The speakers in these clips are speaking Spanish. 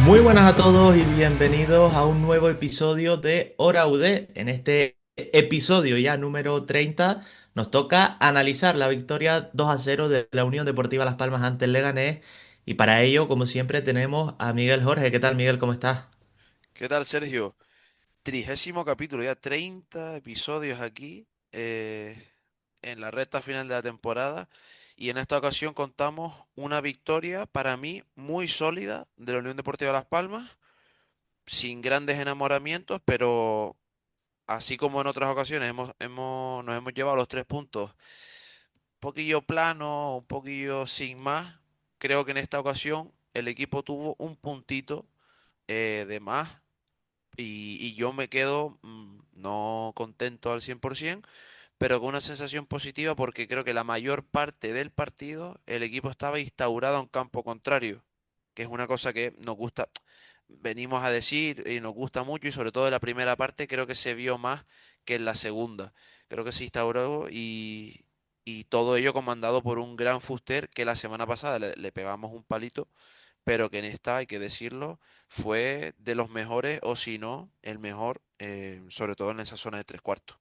Muy buenas a todos y bienvenidos a un nuevo episodio de Hora UD. En este episodio ya número 30 nos toca analizar la victoria 2-0 de la Unión Deportiva Las Palmas ante el Leganés y para ello, como siempre, tenemos a Miguel Jorge. ¿Qué tal, Miguel? ¿Cómo estás? ¿Qué tal, Sergio? 30º capítulo, ya 30 episodios aquí en la recta final de la temporada y en esta ocasión contamos una victoria para mí muy sólida de la Unión Deportiva Las Palmas, sin grandes enamoramientos, pero así como en otras ocasiones nos hemos llevado los 3 puntos un poquillo plano, un poquillo sin más. Creo que en esta ocasión el equipo tuvo un puntito de más y yo me quedo no contento al 100%, pero con una sensación positiva porque creo que la mayor parte del partido el equipo estaba instaurado en campo contrario, que es una cosa que nos gusta, venimos a decir y nos gusta mucho y sobre todo en la primera parte creo que se vio más que en la segunda. Creo que se instauró y todo ello comandado por un gran fuster que la semana pasada le pegamos un palito, pero que en esta, hay que decirlo, fue de los mejores, o si no, el mejor, sobre todo en esa zona de tres cuartos.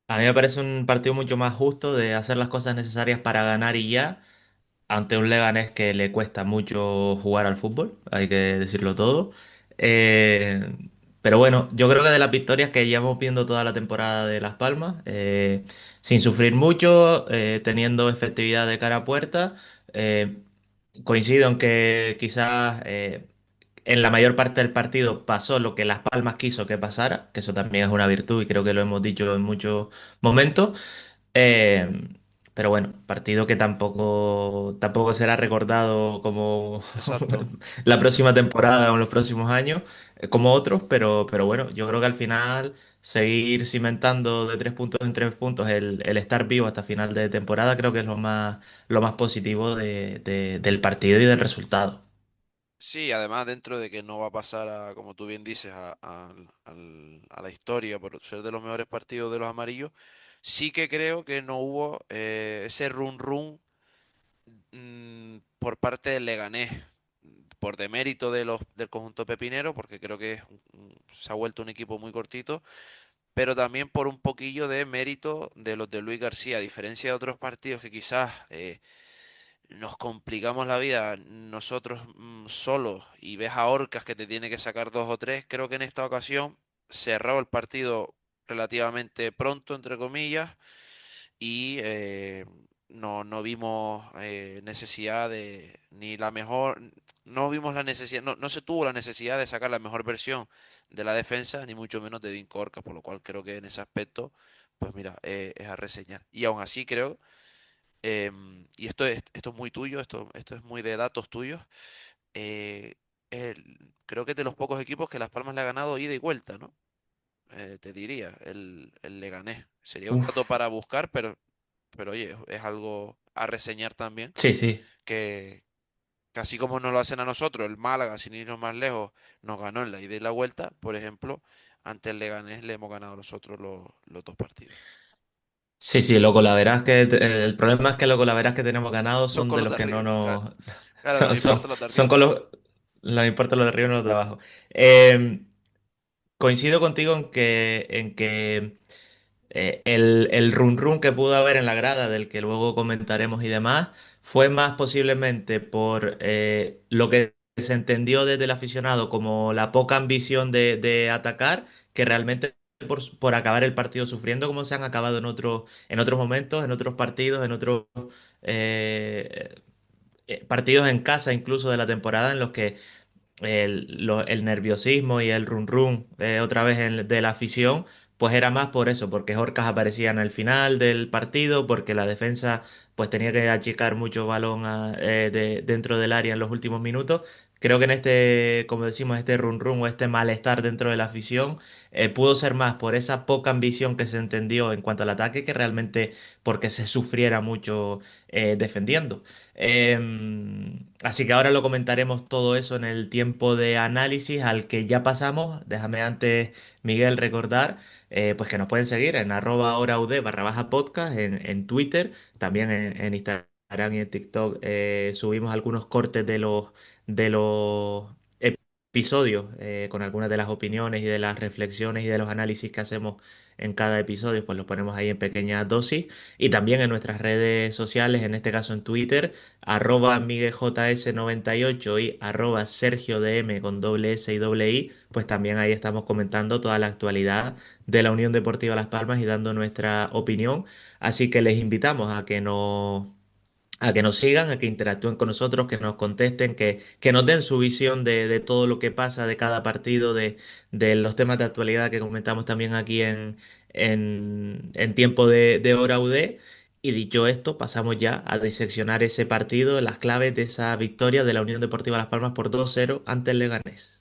A mí me parece un partido mucho más justo de hacer las cosas necesarias para ganar y ya, ante un Leganés que le cuesta mucho jugar al fútbol, hay que decirlo todo. Eh, pero bueno, yo creo que de las victorias que llevamos viendo toda la temporada de Las Palmas, sin sufrir mucho, teniendo efectividad de cara a puerta, eh, coincido en que quizás en la mayor parte del partido pasó lo que Las Palmas quiso que pasara, que eso también es una virtud y creo que lo hemos dicho en muchos momentos. Eh, pero bueno, partido que tampoco será recordado como Exacto. la próxima temporada o en los próximos años, como otros, pero bueno, yo creo que al final seguir cimentando de 3 puntos en 3 puntos el estar vivo hasta final de temporada creo que es lo más positivo del partido y del resultado. Sí, además dentro de que no va a pasar a, como tú bien dices, a la historia por ser de los mejores partidos de los amarillos, sí que creo que no hubo ese run run por parte del Leganés, por demérito del conjunto pepinero, porque creo que se ha vuelto un equipo muy cortito, pero también por un poquillo de mérito de los de Luis García, a diferencia de otros partidos que quizás nos complicamos la vida nosotros solos y ves a Orcas que te tiene que sacar dos o tres. Creo que en esta ocasión cerró el partido relativamente pronto, entre comillas, y no vimos necesidad de, ni la mejor, no vimos la necesidad, no se tuvo la necesidad de sacar la mejor versión de la defensa, ni mucho menos de Dean Orcas, por lo cual creo que en ese aspecto, pues mira, es a reseñar. Y aún así creo y esto es muy tuyo, esto es muy de datos tuyos. eh, Creo que es de los pocos equipos que Las Palmas le ha ganado ida y vuelta, ¿no? Te diría, el Leganés. Sería un dato Uf, para buscar, pero oye, es algo a reseñar también, sí, sí. que así como nos lo hacen a nosotros, el Málaga, sin irnos más lejos, nos ganó en la ida y la vuelta, por ejemplo, ante el Leganés le hemos ganado nosotros los dos partidos. Sí, sí, loco, la verdad es que el problema es que loco, la verdad es que tenemos ganados Son son con de los los de que no arriba, claro. nos Claro, son, nos son, importan los de son arriba. con los importa los de arriba y los de abajo. Eh, Coincido contigo en que el run run que pudo haber en la grada, del que luego comentaremos y demás, fue más posiblemente por lo que se entendió desde el aficionado como la poca ambición de atacar, que realmente por acabar el partido sufriendo como se han acabado en otros momentos, en otros partidos, en otros eh, partidos en casa incluso de la temporada en los que el nerviosismo y el run run otra vez de la afición, pues era más por eso, porque Orcas aparecían al final del partido, porque la defensa pues tenía que achicar mucho balón dentro del área en los últimos minutos. Creo que en este, como decimos, este run run o este malestar dentro de la afición pudo ser más por esa poca ambición que se entendió en cuanto al ataque que realmente porque se sufriera mucho defendiendo. Así que ahora lo comentaremos todo eso en el tiempo de análisis al que ya pasamos. Déjame antes, Miguel, recordar pues que nos pueden seguir en @horaud _podcast en Twitter, también en Instagram. Instagram y en TikTok subimos algunos cortes de los episodios con algunas de las opiniones y de las reflexiones y de los análisis que hacemos en cada episodio, pues los ponemos ahí en pequeñas dosis y también en nuestras redes sociales, en este caso en Twitter, @MiguelJS98 y @SergioDM con doble S y doble I, pues también ahí estamos comentando toda la actualidad de la Unión Deportiva Las Palmas y dando nuestra opinión. Así que les invitamos a que nos sigan, a que interactúen con nosotros, que nos contesten, que nos den su visión de todo lo que pasa, de cada partido, de los temas de actualidad que comentamos también aquí en tiempo de hora UD. Y dicho esto, pasamos ya a diseccionar ese partido, las claves de esa victoria de la Unión Deportiva Las Palmas por 2-0 ante el Leganés.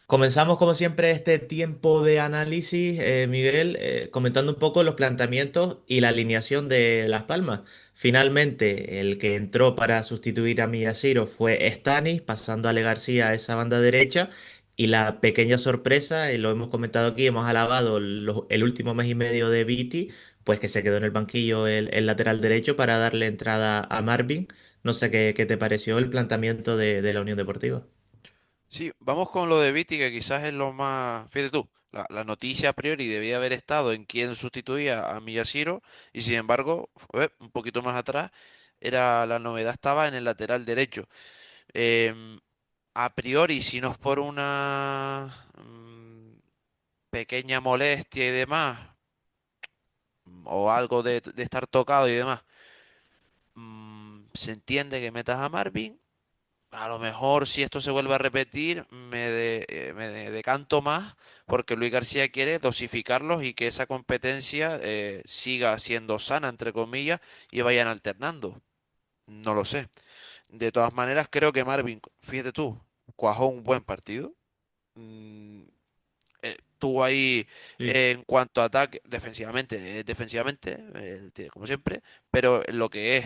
Comenzamos como siempre este tiempo de análisis, Miguel, comentando un poco los planteamientos y la alineación de Las Palmas. Finalmente, el que entró para sustituir a Miyashiro fue Stanis, pasando a Ale García a esa banda derecha. Y la pequeña sorpresa, lo hemos comentado aquí, hemos alabado el último mes y medio de Viti, pues que se quedó en el banquillo el lateral derecho para darle entrada a Marvin. No sé qué te pareció el planteamiento de la Unión Deportiva. Sí, vamos con lo de Viti, que quizás es lo más, fíjate tú, la noticia a priori debía haber estado en quién sustituía a Miyashiro, y sin embargo, un poquito más atrás, la novedad estaba en el lateral derecho. Em, a priori, si no es por una pequeña molestia y demás, o algo de estar tocado y demás, se entiende que metas a Marvin. A lo mejor si esto se vuelve a repetir, me decanto más porque Luis García quiere dosificarlos y que esa competencia siga siendo sana, entre comillas, y vayan alternando. No lo sé. De todas maneras, creo que Marvin, fíjate tú, cuajó un buen partido. Mm, Tuvo ahí Sí. en cuanto a ataque, defensivamente, como siempre, pero lo que es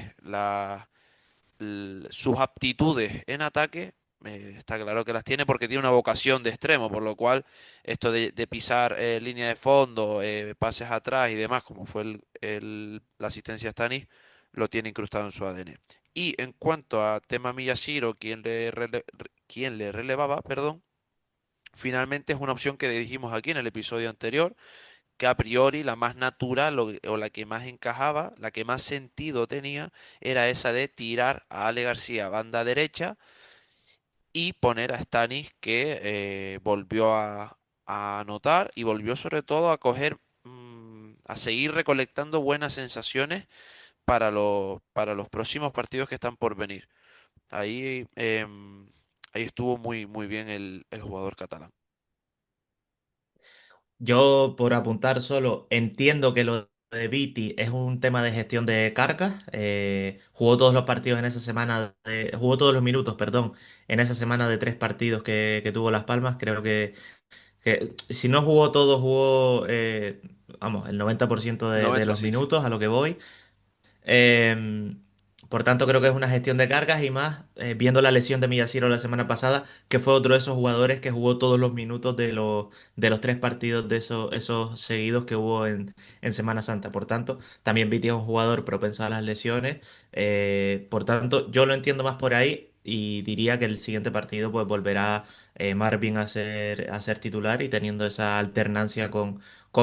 sus aptitudes en ataque, está claro que las tiene porque tiene una vocación de extremo, por lo cual esto de pisar línea de fondo, pases atrás y demás, como fue la asistencia a Stanis, lo tiene incrustado en su ADN. Y en cuanto a tema Miyashiro, quien le relevaba, perdón, finalmente es una opción que dijimos aquí en el episodio anterior, que a priori la más natural o la que más encajaba, la que más sentido tenía, era esa de tirar a Ale García banda derecha y poner a Stanis que volvió a anotar y volvió sobre todo a coger, a seguir recolectando buenas sensaciones para los próximos partidos que están por venir. Ahí, ahí estuvo muy, muy bien el jugador catalán. Yo, por apuntar solo, entiendo que lo de Viti es un tema de gestión de cargas. Jugó todos los partidos en esa semana, jugó todos los minutos, perdón, en esa semana de 3 partidos que tuvo Las Palmas. Creo que si no jugó todo, jugó, vamos, el 90% El de 90 los sí, sí. minutos, a lo que voy. Eh, por tanto, creo que es una gestión de cargas y más viendo la lesión de Miyashiro la semana pasada, que fue otro de esos jugadores que jugó todos los minutos de los 3 partidos de esos seguidos que hubo en Semana Santa. Por tanto, también Viti es un jugador propenso a las lesiones. Por tanto, yo lo entiendo más por ahí y diría que el siguiente partido pues volverá Marvin a ser titular y teniendo esa alternancia con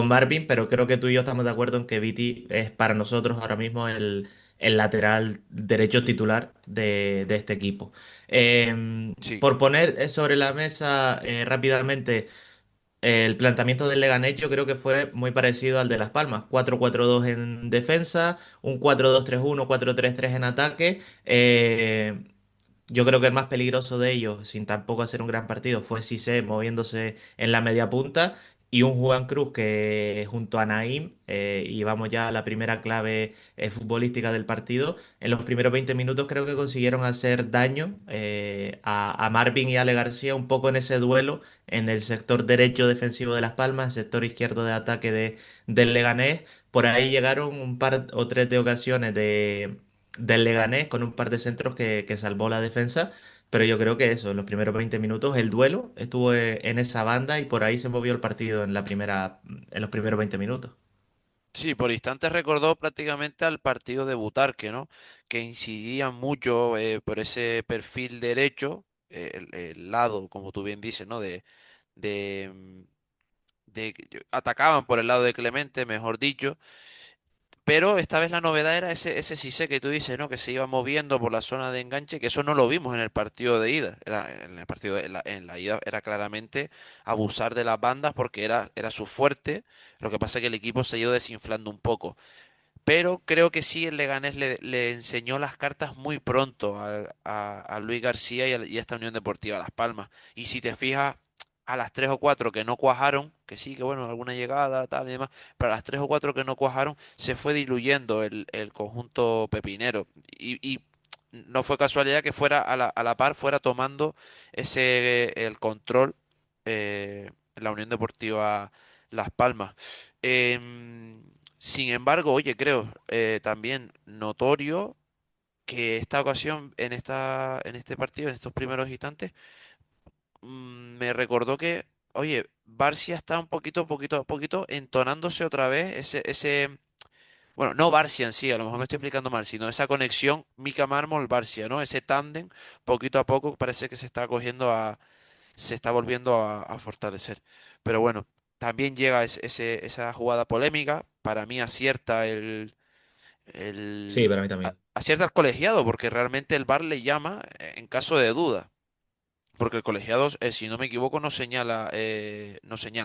Marvin, pero creo que tú y yo estamos de acuerdo en que Viti es para nosotros ahora mismo el lateral derecho titular de este equipo. Sí, Por poner sobre la mesa rápidamente el planteamiento del Leganés, yo creo que fue muy parecido al de Las Palmas. 4-4-2 en defensa, un 4-2-3-1, 4-3-3 en ataque. Yo creo que el más peligroso de ellos, sin tampoco hacer un gran partido, fue Cissé moviéndose en la media punta y un Juan Cruz que junto a Naim, y vamos ya a la primera clave futbolística del partido, en los primeros 20 minutos creo que consiguieron hacer daño a Marvin y Ale García un poco en ese duelo en el sector derecho defensivo de Las Palmas, sector izquierdo de ataque del Leganés. Por ahí llegaron un par o tres de ocasiones del Leganés con un par de centros que salvó la defensa, pero yo creo que eso, en los primeros 20 minutos, el duelo estuvo en esa banda y por ahí se movió el partido en los primeros 20 minutos. Sí, por instantes recordó prácticamente al partido de Butarque, ¿no? Que incidían mucho por ese perfil derecho, el lado, como tú bien dices, ¿no? De, mm, atacaban por el lado de Clemente, mejor dicho, pero esta vez la novedad era ese Cissé que tú dices, ¿no? Que se iba moviendo por la zona de enganche, que eso no lo vimos en el partido de ida. En el partido en la ida era claramente abusar de las bandas porque era su fuerte. Lo que pasa es que el equipo se ha ido desinflando un poco. Pero creo que sí, el Leganés le enseñó las cartas muy pronto a Luis García y a esta Unión Deportiva Las Palmas. Y si te fijas, a las tres o cuatro que no cuajaron, que sí, que bueno, alguna llegada, tal y demás, pero a las tres o cuatro que no cuajaron, se fue diluyendo el conjunto pepinero. Y no fue casualidad que fuera a la par, fuera tomando el control la Unión Deportiva Las Palmas. Em, Sin embargo, oye, creo también notorio que esta ocasión, en este partido, en estos primeros instantes, me recordó que, oye, Barcia está un poquito a poquito entonándose otra vez bueno, no Barcia en sí, a lo mejor me estoy explicando mal, sino esa conexión Mica Mármol-Barcia, ¿no? Ese tándem, poquito a poco parece que se está volviendo a fortalecer. Pero bueno, también llega esa jugada polémica, para mí acierta Sí, para mí también. acierta el colegiado, porque realmente el VAR le llama en caso de duda. Porque el colegiado, si no me equivoco, no señala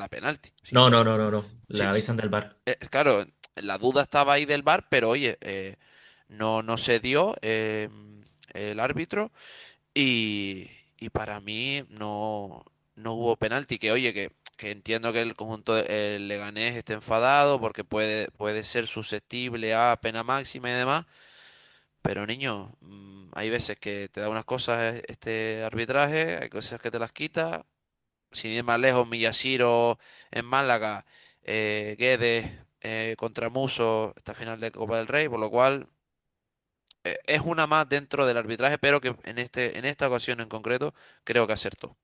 penalti. Si No, no, no, no, no, no. sí, La avisan del bar. claro, la duda estaba ahí del VAR, pero oye, no se dio el árbitro y, y para mí no hubo penalti. Que oye, que entiendo que el conjunto el Leganés esté enfadado porque puede ser susceptible a pena máxima y demás. Pero niño, hay veces que te da unas cosas este arbitraje, hay cosas que te las quita. Sin ir más lejos, Millaciro en Málaga, Guedes contra Muso, esta final de Copa del Rey, por lo cual es una más dentro del arbitraje, pero que en esta ocasión en concreto creo que acertó.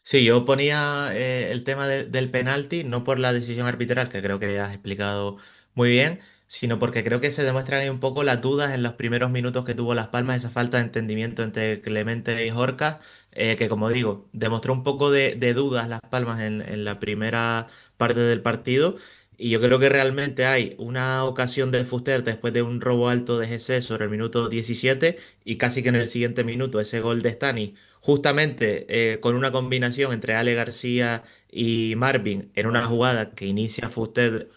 Sí, yo ponía el tema del penalti, no por la decisión arbitral, que creo que has explicado muy bien, sino porque creo que se demuestran ahí un poco las dudas en los primeros minutos que tuvo Las Palmas, esa falta de entendimiento entre Clemente y Jorca, que como digo, demostró un poco de dudas Las Palmas en la primera parte del partido. Y yo creo que realmente hay una ocasión de Fuster después de un robo alto de Gessé sobre el minuto 17 y casi que en el siguiente minuto ese gol de Stani justamente con una combinación entre Ale García y Marvin Y en una Marvin. jugada que inicia Fuster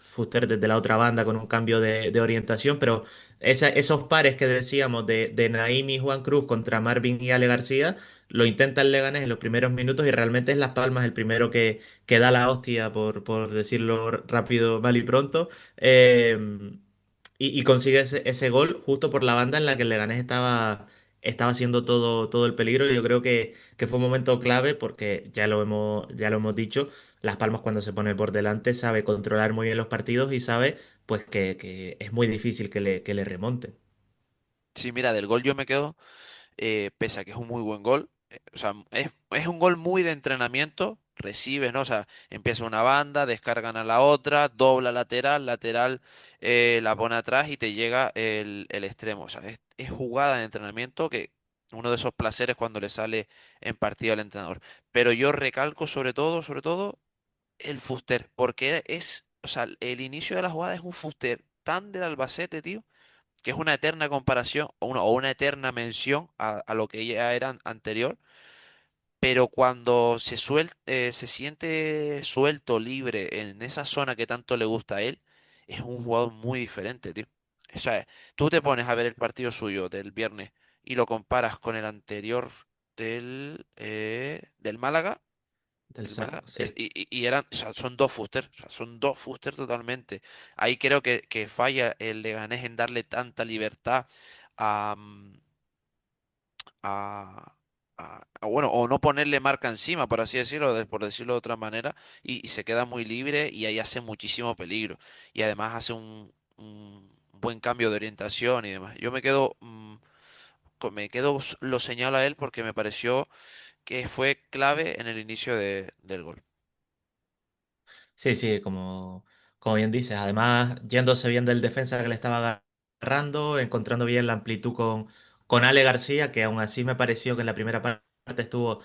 desde la otra banda con un cambio de orientación, pero esos pares que decíamos de Naim y Juan Cruz contra Marvin y Ale García, lo intenta el Leganés en los primeros minutos y realmente es Las Palmas el primero que da la hostia, por decirlo rápido, mal y pronto. eh, y consigue ese gol justo por la banda en la que el Leganés estaba haciendo todo el peligro. Y yo creo que fue un momento clave porque ya lo hemos dicho, Las Palmas cuando se pone por delante sabe controlar muy bien los partidos y sabe pues que es muy difícil que le remonte. Sí, mira, del gol yo me quedo, pese a que es un muy buen gol. O sea, es un gol muy de entrenamiento. Recibes, ¿no? O sea, empieza una banda, descargan a la otra, dobla lateral, la pone atrás y te llega el extremo. O sea, es jugada de entrenamiento que uno de esos placeres cuando le sale en partido al entrenador. Pero yo recalco sobre todo, el fuster, porque o sea, el inicio de la jugada es un fuster tan del Albacete, tío, que es una eterna comparación o una eterna mención a lo que ya era anterior, pero cuando se siente suelto, libre en esa zona que tanto le gusta a él, es un jugador muy diferente, tío. O sea, tú te pones a ver el partido suyo del viernes y lo comparas con el anterior del Málaga. Del Sa- sí. Y eran, o sea, son dos Fuster, o sea, son dos Fuster totalmente. Ahí creo que falla el Leganés en darle tanta libertad a, a, bueno, o no ponerle marca encima, por así decirlo, por decirlo de otra manera, y se queda muy libre y ahí hace muchísimo peligro. Y además hace un buen cambio de orientación y demás. Yo me quedo me quedo, lo señalo a él porque me pareció que fue clave en el inicio del gol. Sí, sí, como bien dices. Además, yéndose bien del defensa que le estaba agarrando, encontrando bien la amplitud con Ale García, que aún así me pareció que en la primera parte estuvo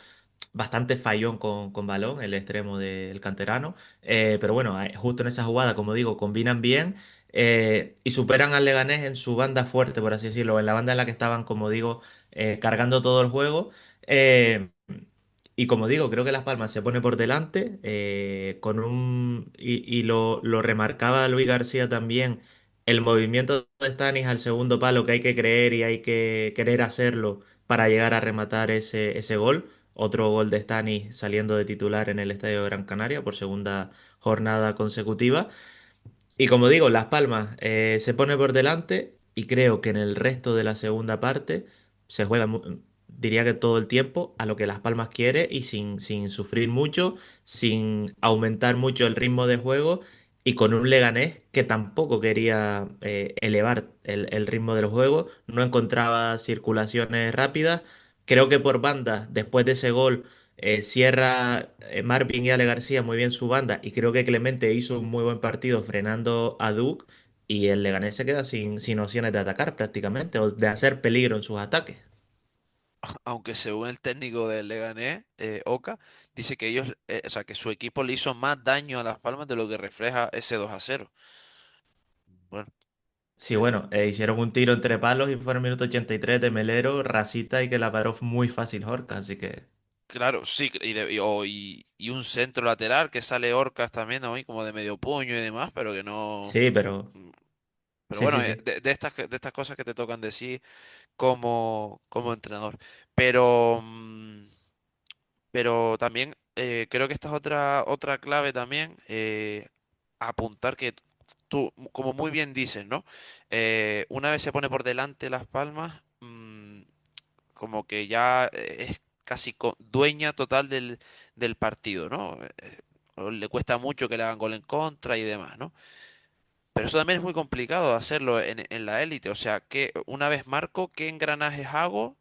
bastante fallón con balón, el extremo del canterano. Pero bueno, justo en esa jugada, como digo, combinan bien y superan al Leganés en su banda fuerte, por así decirlo, en la banda en la que estaban, como digo, cargando todo el juego. Eh, y como digo, creo que Las Palmas se pone por delante y lo remarcaba Luis García también, el movimiento de Stanis al segundo palo que hay que creer y hay que querer hacerlo para llegar a rematar ese gol. Otro gol de Stanis saliendo de titular en el Estadio de Gran Canaria por segunda jornada consecutiva. Y como digo, Las Palmas se pone por delante y creo que en el resto de la segunda parte se juega, diría que todo el tiempo, a lo que Las Palmas quiere y sin sufrir mucho, sin aumentar mucho el ritmo de juego y con un Leganés que tampoco quería elevar el ritmo del juego, no encontraba circulaciones rápidas. Creo que por banda, después de ese gol cierra Marvin y Ale García muy bien su banda y creo que Clemente hizo un muy buen partido frenando a Duke y el Leganés se queda sin opciones de atacar prácticamente o de hacer peligro en sus ataques. Aunque según el técnico del Leganés, Oca, dice que ellos, o sea, que su equipo le hizo más daño a Las Palmas de lo que refleja ese 2-0. Bueno, Sí, eh, bueno, hicieron un tiro entre palos y fue en el minuto 83 de Melero, Rasita y que la paró muy fácil Horca, así que claro, sí, y un centro lateral que sale Orcas también hoy como de medio puño y demás, pero que no. sí, pero mm, Pero sí, bueno, sí, sí. de estas cosas que te tocan decir como entrenador. Pero, pero también creo que esta es otra clave también, apuntar que tú, como muy bien dices, ¿no? Una vez se pone por delante Las Palmas, como que ya es casi dueña total del partido, ¿no? O le cuesta mucho que le hagan gol en contra y demás, ¿no? Pero eso también es muy complicado hacerlo en la élite. O sea, que una vez marco, ¿qué engranajes hago?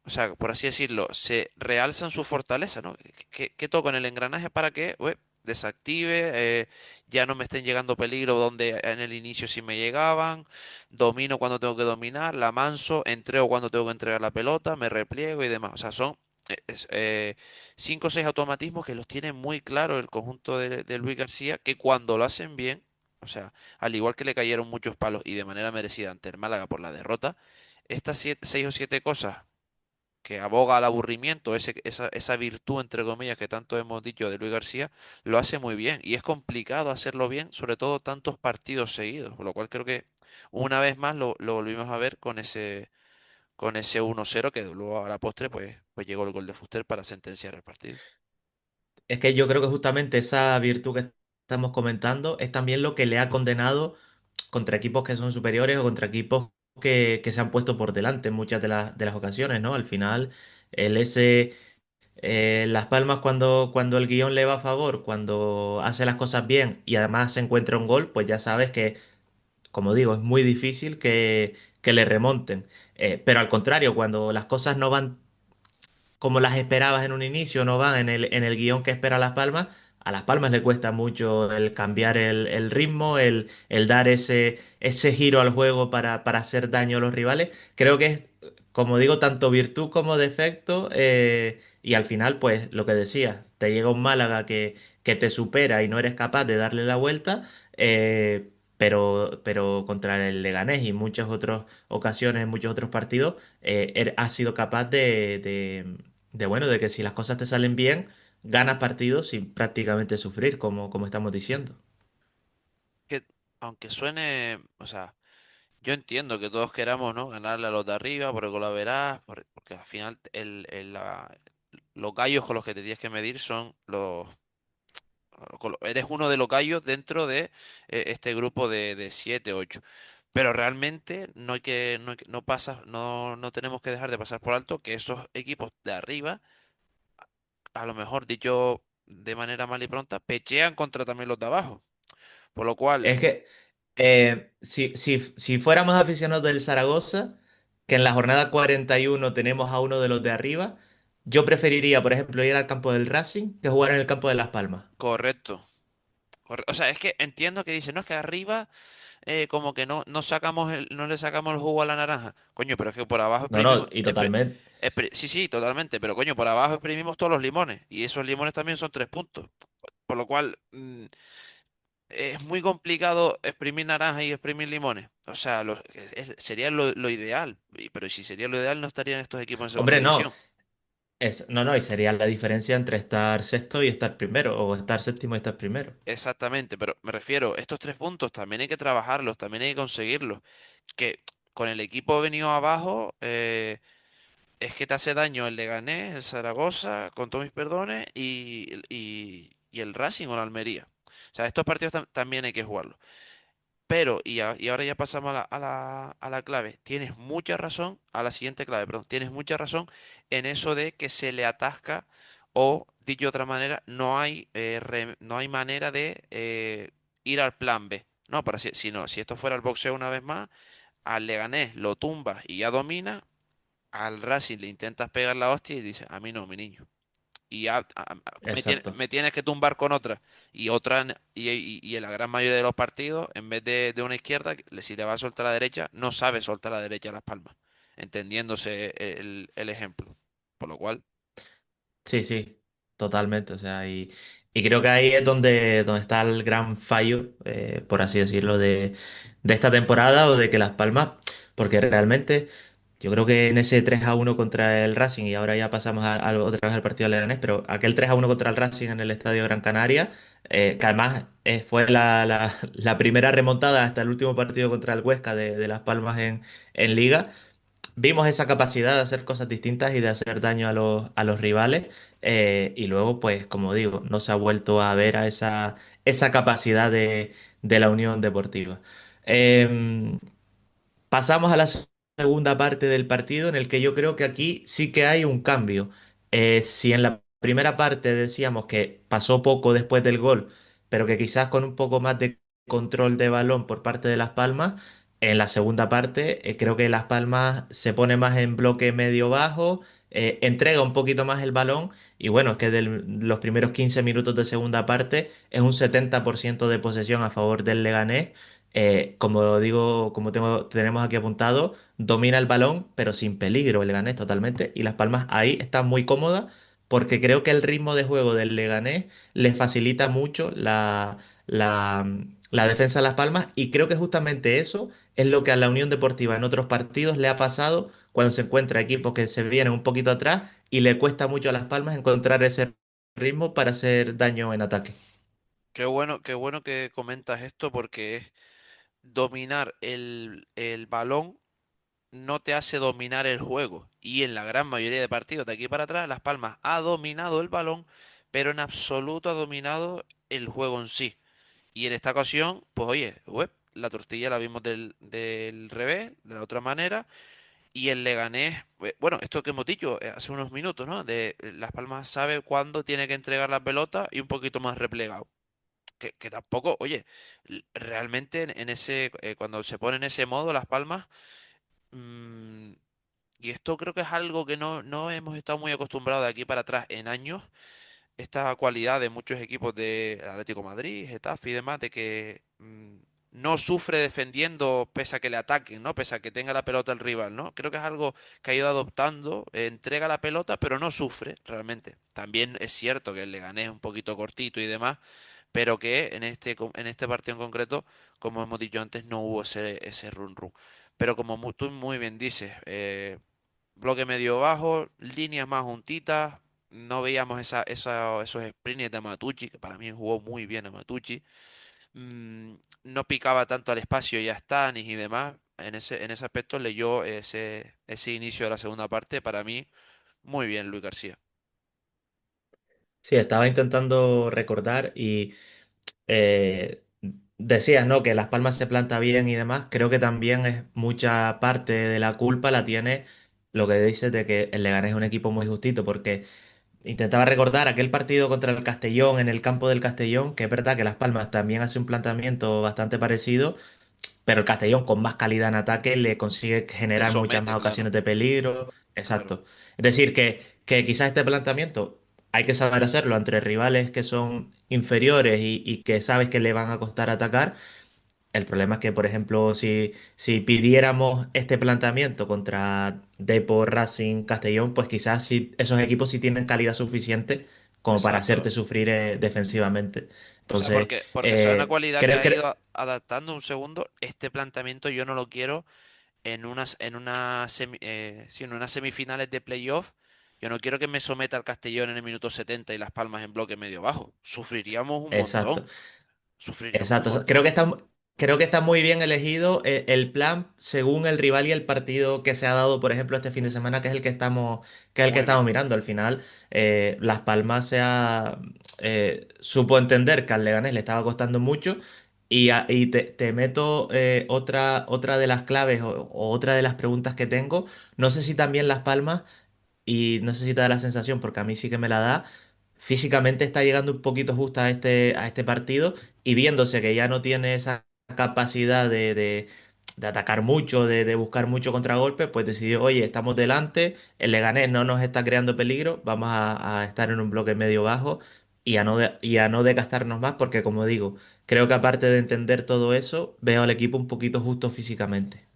O sea, por así decirlo, se realzan sus fortalezas, ¿no? ¿Qué toco en el engranaje para que desactive, ya no me estén llegando peligro donde en el inicio sí me llegaban, domino cuando tengo que dominar, la manso, entrego cuando tengo que entregar la pelota, me repliego y demás. O sea, son cinco o seis automatismos que los tiene muy claro el conjunto de Luis García, que cuando lo hacen bien, o sea, al igual que le cayeron muchos palos y de manera merecida ante el Málaga por la derrota, estas seis o siete cosas que aboga al aburrimiento, esa virtud, entre comillas, que tanto hemos dicho de Luis García, lo hace muy bien. Y es complicado hacerlo bien, sobre todo tantos partidos seguidos, por lo cual creo que una vez más lo volvimos a ver con ese 1-0 que luego a la postre pues llegó el gol de Fuster para sentenciar el partido. Es que yo creo que justamente esa virtud que estamos comentando es también lo que le ha condenado contra equipos que son superiores o contra equipos que se han puesto por delante en muchas de las ocasiones, ¿no? Al final, Las Palmas cuando el guión le va a favor, cuando hace las cosas bien y además se encuentra un gol, pues ya sabes que, como digo, es muy difícil que le remonten. Pero al contrario, cuando las cosas no van como las esperabas en un inicio, no van en el guión que espera Las Palmas. A Las Palmas le cuesta mucho el cambiar el ritmo, el dar ese giro al juego para hacer daño a los rivales. Creo que es, como digo, tanto virtud como defecto. Y al final, pues lo que decías, te llega un Málaga que te supera y no eres capaz de darle la vuelta. Pero contra el Leganés y muchas otras ocasiones, en muchos otros partidos, has sido capaz bueno, de que si las cosas te salen bien, ganas partidos sin prácticamente sufrir, como estamos diciendo. Que aunque suene, o sea, yo entiendo que todos queramos, ¿no? Ganarle a los de arriba por el gol porque al final los gallos con los que te tienes que medir son eres uno de los gallos dentro de este grupo de 7, 8. Pero realmente no tenemos que dejar de pasar por alto que esos equipos de arriba, a lo mejor dicho de manera mal y pronta, pechean contra también los de abajo. Por lo cual, Es que si fuéramos aficionados del Zaragoza, que en la jornada 41 tenemos a uno de los de arriba, yo preferiría, por ejemplo, ir al campo del Racing que jugar en el campo de Las Palmas. Correcto. O sea, es que entiendo que dicen, no, es que arriba como que no sacamos no le sacamos el jugo a la naranja. Coño, pero es que por abajo No, exprimimos, no, y totalmente. sí, sí, totalmente, pero coño, por abajo exprimimos todos los limones y esos limones también son 3 puntos. Por lo cual, es muy complicado exprimir naranjas y exprimir limones. O sea, sería lo ideal. Pero si sería lo ideal, no estarían estos equipos en segunda Hombre, no. división. No, no, y sería la diferencia entre estar sexto y estar primero, o estar séptimo y estar primero. Exactamente, pero me refiero, estos 3 puntos también hay que trabajarlos, también hay que conseguirlos. Que con el equipo venido abajo, es que te hace daño el Leganés, el Zaragoza, con todos mis perdones, y el Racing o la Almería. O sea, estos partidos también hay que jugarlos. Pero, y ahora ya pasamos a la clave. Tienes mucha razón, a la siguiente clave, perdón. Tienes mucha razón en eso de que se le atasca, o, dicho de otra manera, no hay manera de ir al plan B. No, si no, si esto fuera el boxeo una vez más, al Leganés lo tumbas y ya domina, al Racing le intentas pegar la hostia y dices, a mí no, mi niño, y ya Exacto. me tienes que tumbar con otra. Y en la gran mayoría de los partidos, en vez de una izquierda, si le va a soltar a la derecha, no sabe soltar a la derecha Las Palmas, entendiéndose el ejemplo. Por lo cual, Sí, sí, totalmente. O sea, y creo que ahí es donde está el gran fallo, por así decirlo, de esta temporada o de que Las Palmas, porque realmente yo creo que en ese 3-1 contra el Racing, y ahora ya pasamos otra vez al partido de Leganés, pero aquel 3-1 contra el Racing en el Estadio Gran Canaria, que además fue la primera remontada hasta el último partido contra el Huesca de Las Palmas en Liga. Vimos esa capacidad de hacer cosas distintas y de hacer daño a los rivales. Y luego, pues, como digo, no se ha vuelto a ver a esa capacidad de la Unión Deportiva. Eh, Pasamos a la segunda parte del partido en el que yo creo que aquí sí que hay un cambio. Si en la primera parte decíamos que pasó poco después del gol, pero que quizás con un poco más de control de balón por parte de Las Palmas, en la segunda parte creo que Las Palmas se pone más en bloque medio-bajo, entrega un poquito más el balón y bueno, es que de los primeros 15 minutos de segunda parte es un 70% de posesión a favor del Leganés. Como digo, tenemos aquí apuntado, domina el balón, pero sin peligro el Leganés totalmente. Y Las Palmas ahí están muy cómodas porque creo que el ritmo de juego del Leganés les facilita mucho la defensa de Las Palmas. Y creo que justamente eso es lo que a la Unión Deportiva en otros partidos le ha pasado cuando se encuentra equipos que se vienen un poquito atrás y le cuesta mucho a Las Palmas encontrar ese ritmo para hacer daño en ataque. qué bueno que comentas esto porque es dominar el balón no te hace dominar el juego. Y en la gran mayoría de partidos de aquí para atrás, Las Palmas ha dominado el balón, pero en absoluto ha dominado el juego en sí. Y en esta ocasión, pues oye, la tortilla la vimos del revés, de la otra manera. Y el Leganés, bueno, esto que hemos dicho hace unos minutos, ¿no? Las Palmas sabe cuándo tiene que entregar la pelota y un poquito más replegado. Que tampoco, oye, realmente cuando se pone en ese modo Las Palmas, mm, y esto creo que es algo que no hemos estado muy acostumbrados de aquí para atrás en años, esta cualidad de muchos equipos de Atlético de Madrid, Getafe y demás, de que no sufre defendiendo pese a que le ataquen, ¿no? Pese a que tenga la pelota el rival, ¿no? Creo que es algo que ha ido adoptando, entrega la pelota, pero no sufre realmente. También es cierto que el Leganés es un poquito cortito y demás, pero que en este partido en concreto, como hemos dicho antes, no hubo ese run run. Pero como tú muy bien dices, bloque medio bajo, líneas más juntitas, no veíamos esos sprints de Matucci, que para mí jugó muy bien a Matucci. Mm, no picaba tanto al espacio y a Stanis y demás. En ese aspecto leyó ese inicio de la segunda parte, para mí, muy bien, Luis García. Sí, estaba intentando recordar y eh, decías, ¿no? Que Las Palmas se planta bien y demás. Creo que también es mucha parte de la culpa la tiene lo que dices de que el Leganés es un equipo muy justito, porque intentaba recordar aquel partido contra el Castellón en el campo del Castellón, que es verdad que Las Palmas también hace un planteamiento bastante parecido, pero el Castellón con más calidad en ataque le consigue Te generar muchas somete, más claro, ocasiones de peligro. claro. Exacto. Es decir, que quizás este planteamiento hay que saber hacerlo entre rivales que son inferiores y que sabes que le van a costar atacar. El problema es que, por ejemplo, si pidiéramos este planteamiento contra Depor, Racing, Castellón, pues quizás si esos equipos sí tienen calidad suficiente como para hacerte Exacto. sufrir defensivamente. O sea, Entonces, porque esa es una cualidad que creo ha que... ido adaptando un segundo. Este planteamiento yo no lo quiero sí, en unas semifinales de playoff. Yo no quiero que me someta al Castellón en el minuto 70 y Las Palmas en bloque medio bajo. Sufriríamos un Exacto. montón. Sufriríamos un Exacto, montón. creo que está muy bien elegido el plan según el rival y el partido que se ha dado, por ejemplo, este fin de semana, que es el que Muy estamos bien. mirando. Al final, Las Palmas supo entender que al Leganés le estaba costando mucho y te meto otra de las claves o otra de las preguntas que tengo. No sé si también Las Palmas y no sé si te da la sensación, porque a mí sí que me la da, físicamente está llegando un poquito justa a este partido y viéndose que ya no tiene esa capacidad de atacar mucho, de buscar mucho contragolpe, pues decidió, oye, estamos delante, el Leganés no nos está creando peligro, vamos a estar en un bloque medio bajo y a no desgastarnos más, porque como digo, creo que aparte de entender todo eso, veo al equipo un poquito justo físicamente.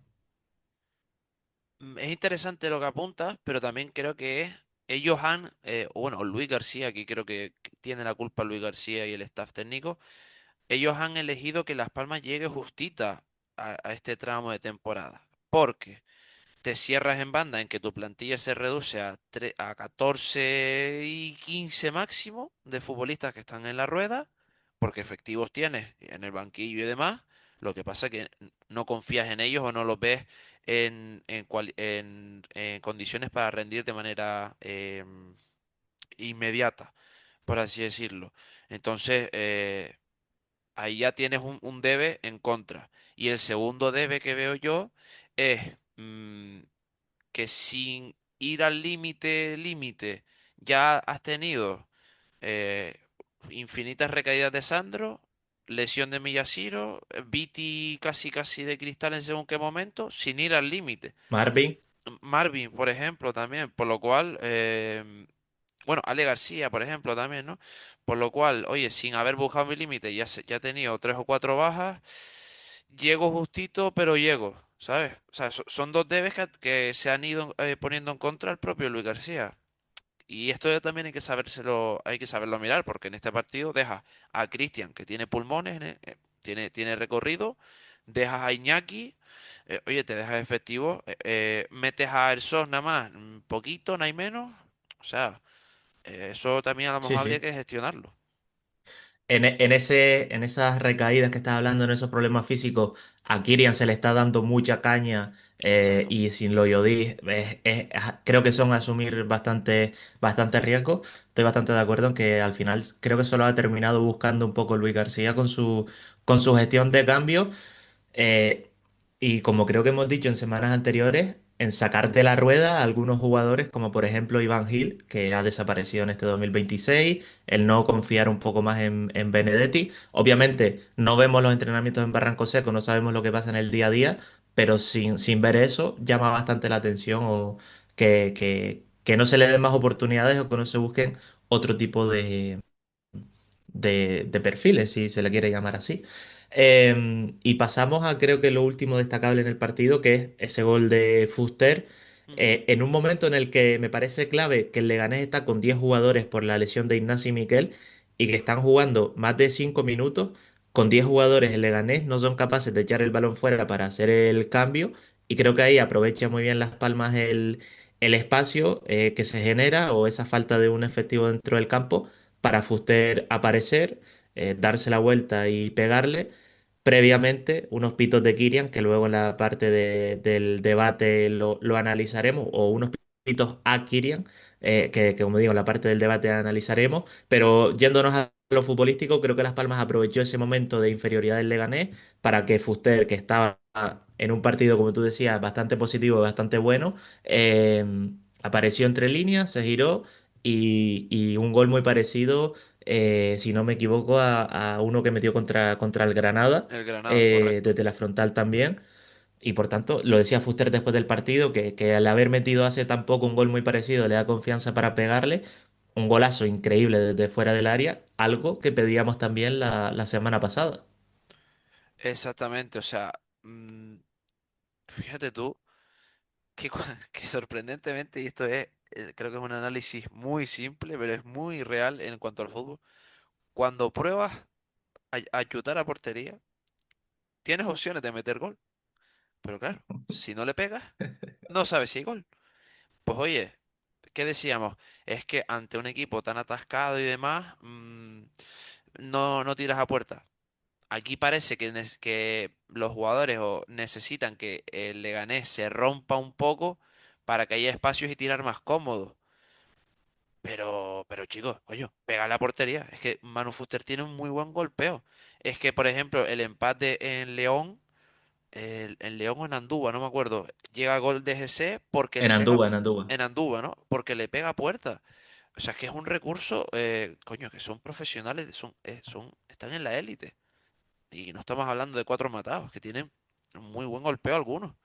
Es interesante lo que apuntas, pero también creo que ellos han, o bueno, Luis García, aquí creo que tiene la culpa Luis García y el staff técnico, ellos han elegido que Las Palmas llegue justita a este tramo de temporada. Porque te cierras en banda en que tu plantilla se reduce a 14 y 15 máximo de futbolistas que están en la rueda, porque efectivos tienes en el banquillo y demás. Lo que pasa es que no confías en ellos o no los ves en condiciones para rendir de manera inmediata, por así decirlo. Entonces, ahí ya tienes un debe en contra. Y el segundo debe que veo yo es que sin ir al límite, ya has tenido eh, infinitas recaídas de Sandro, lesión de Miyashiro, Viti casi de cristal en según qué momento, sin ir al límite. Marvin, Marvin, por ejemplo, también, por lo cual, bueno, Ale García, por ejemplo, también, ¿no? Por lo cual, oye, sin haber buscado mi límite, ya he tenido tres o cuatro bajas, llego justito, pero llego, ¿sabes? O sea, son dos debes que se han ido poniendo en contra el propio Luis García. Y esto ya también hay que saberlo mirar, porque en este partido dejas a Cristian, que tiene pulmones, tiene recorrido, dejas a Iñaki, oye, te dejas efectivo, metes a Ersos nada más, poquito, no hay menos. O sea, eso también a lo mejor sí, habría sí. que gestionarlo. En esas recaídas que estás hablando, en esos problemas físicos, a Kirian se le está dando mucha caña Exacto. y sin Loyodí creo que son asumir bastante riesgo. Estoy bastante de acuerdo en que al final creo que solo ha terminado buscando un poco Luis García con su gestión de cambio. Eh, y como creo que hemos dicho en semanas anteriores, en sacar de la rueda a algunos jugadores, como por ejemplo Iván Gil, que ha desaparecido en este 2026, el no confiar un poco más en Benedetti. Obviamente no vemos los entrenamientos en Barranco Seco, no sabemos lo que pasa en el día a día, pero sin ver eso llama bastante la atención o que no se le den más oportunidades o que no se busquen otro tipo de perfiles, si se le quiere llamar así. Y pasamos a creo que lo último destacable en el partido, que es ese gol de Fuster, Ujú. en un momento en el que me parece clave que el Leganés está con 10 jugadores por la lesión de Ignacio y Miquel y que están jugando más de 5 minutos. Con 10 jugadores el Leganés no son capaces de echar el balón fuera para hacer el cambio y creo que ahí aprovecha muy bien Las Palmas el espacio que se genera o esa falta de un efectivo dentro del campo para Fuster aparecer, darse la vuelta y pegarle. Previamente, unos pitos de Kirian, que luego en la parte del debate lo analizaremos, o unos pitos a Kirian, que como digo, en la parte del debate analizaremos. Pero yéndonos a lo futbolístico, creo que Las Palmas aprovechó ese momento de inferioridad del Leganés para que Fuster, que estaba en un partido, como tú decías, bastante positivo, bastante bueno, apareció entre líneas, se giró y un gol muy parecido. si no me equivoco, a uno que metió contra el Granada, El Granada, correcto. desde la frontal también. Y por tanto, lo decía Fuster después del partido, que al haber metido hace tan poco un gol muy parecido le da confianza para pegarle. Un golazo increíble desde fuera del área, algo que pedíamos también la semana pasada. Exactamente, o sea, fíjate tú que sorprendentemente, y esto es, creo que es un análisis muy simple, pero es muy real en cuanto al fútbol. Cuando pruebas a chutar a portería, tienes opciones de meter gol, pero claro, si no le pegas, no sabes si hay gol. Pues oye, ¿qué decíamos? Es que ante un equipo tan atascado y demás, no tiras a puerta. Aquí parece que los jugadores necesitan que el Leganés se rompa un poco para que haya espacios y tirar más cómodo. Pero chicos, coño, pega la portería. Es que Manu Fuster tiene un muy buen golpeo. Es que, por ejemplo, el empate en León, en León o en Andúba, no me acuerdo, llega gol de GC porque En le pega Andúba, en Andúba. en Andúba, ¿no? Porque le pega a puerta. O sea, es que es un recurso, coño, que son profesionales, están en la élite. Y no estamos hablando de cuatro matados, que tienen un muy buen golpeo algunos.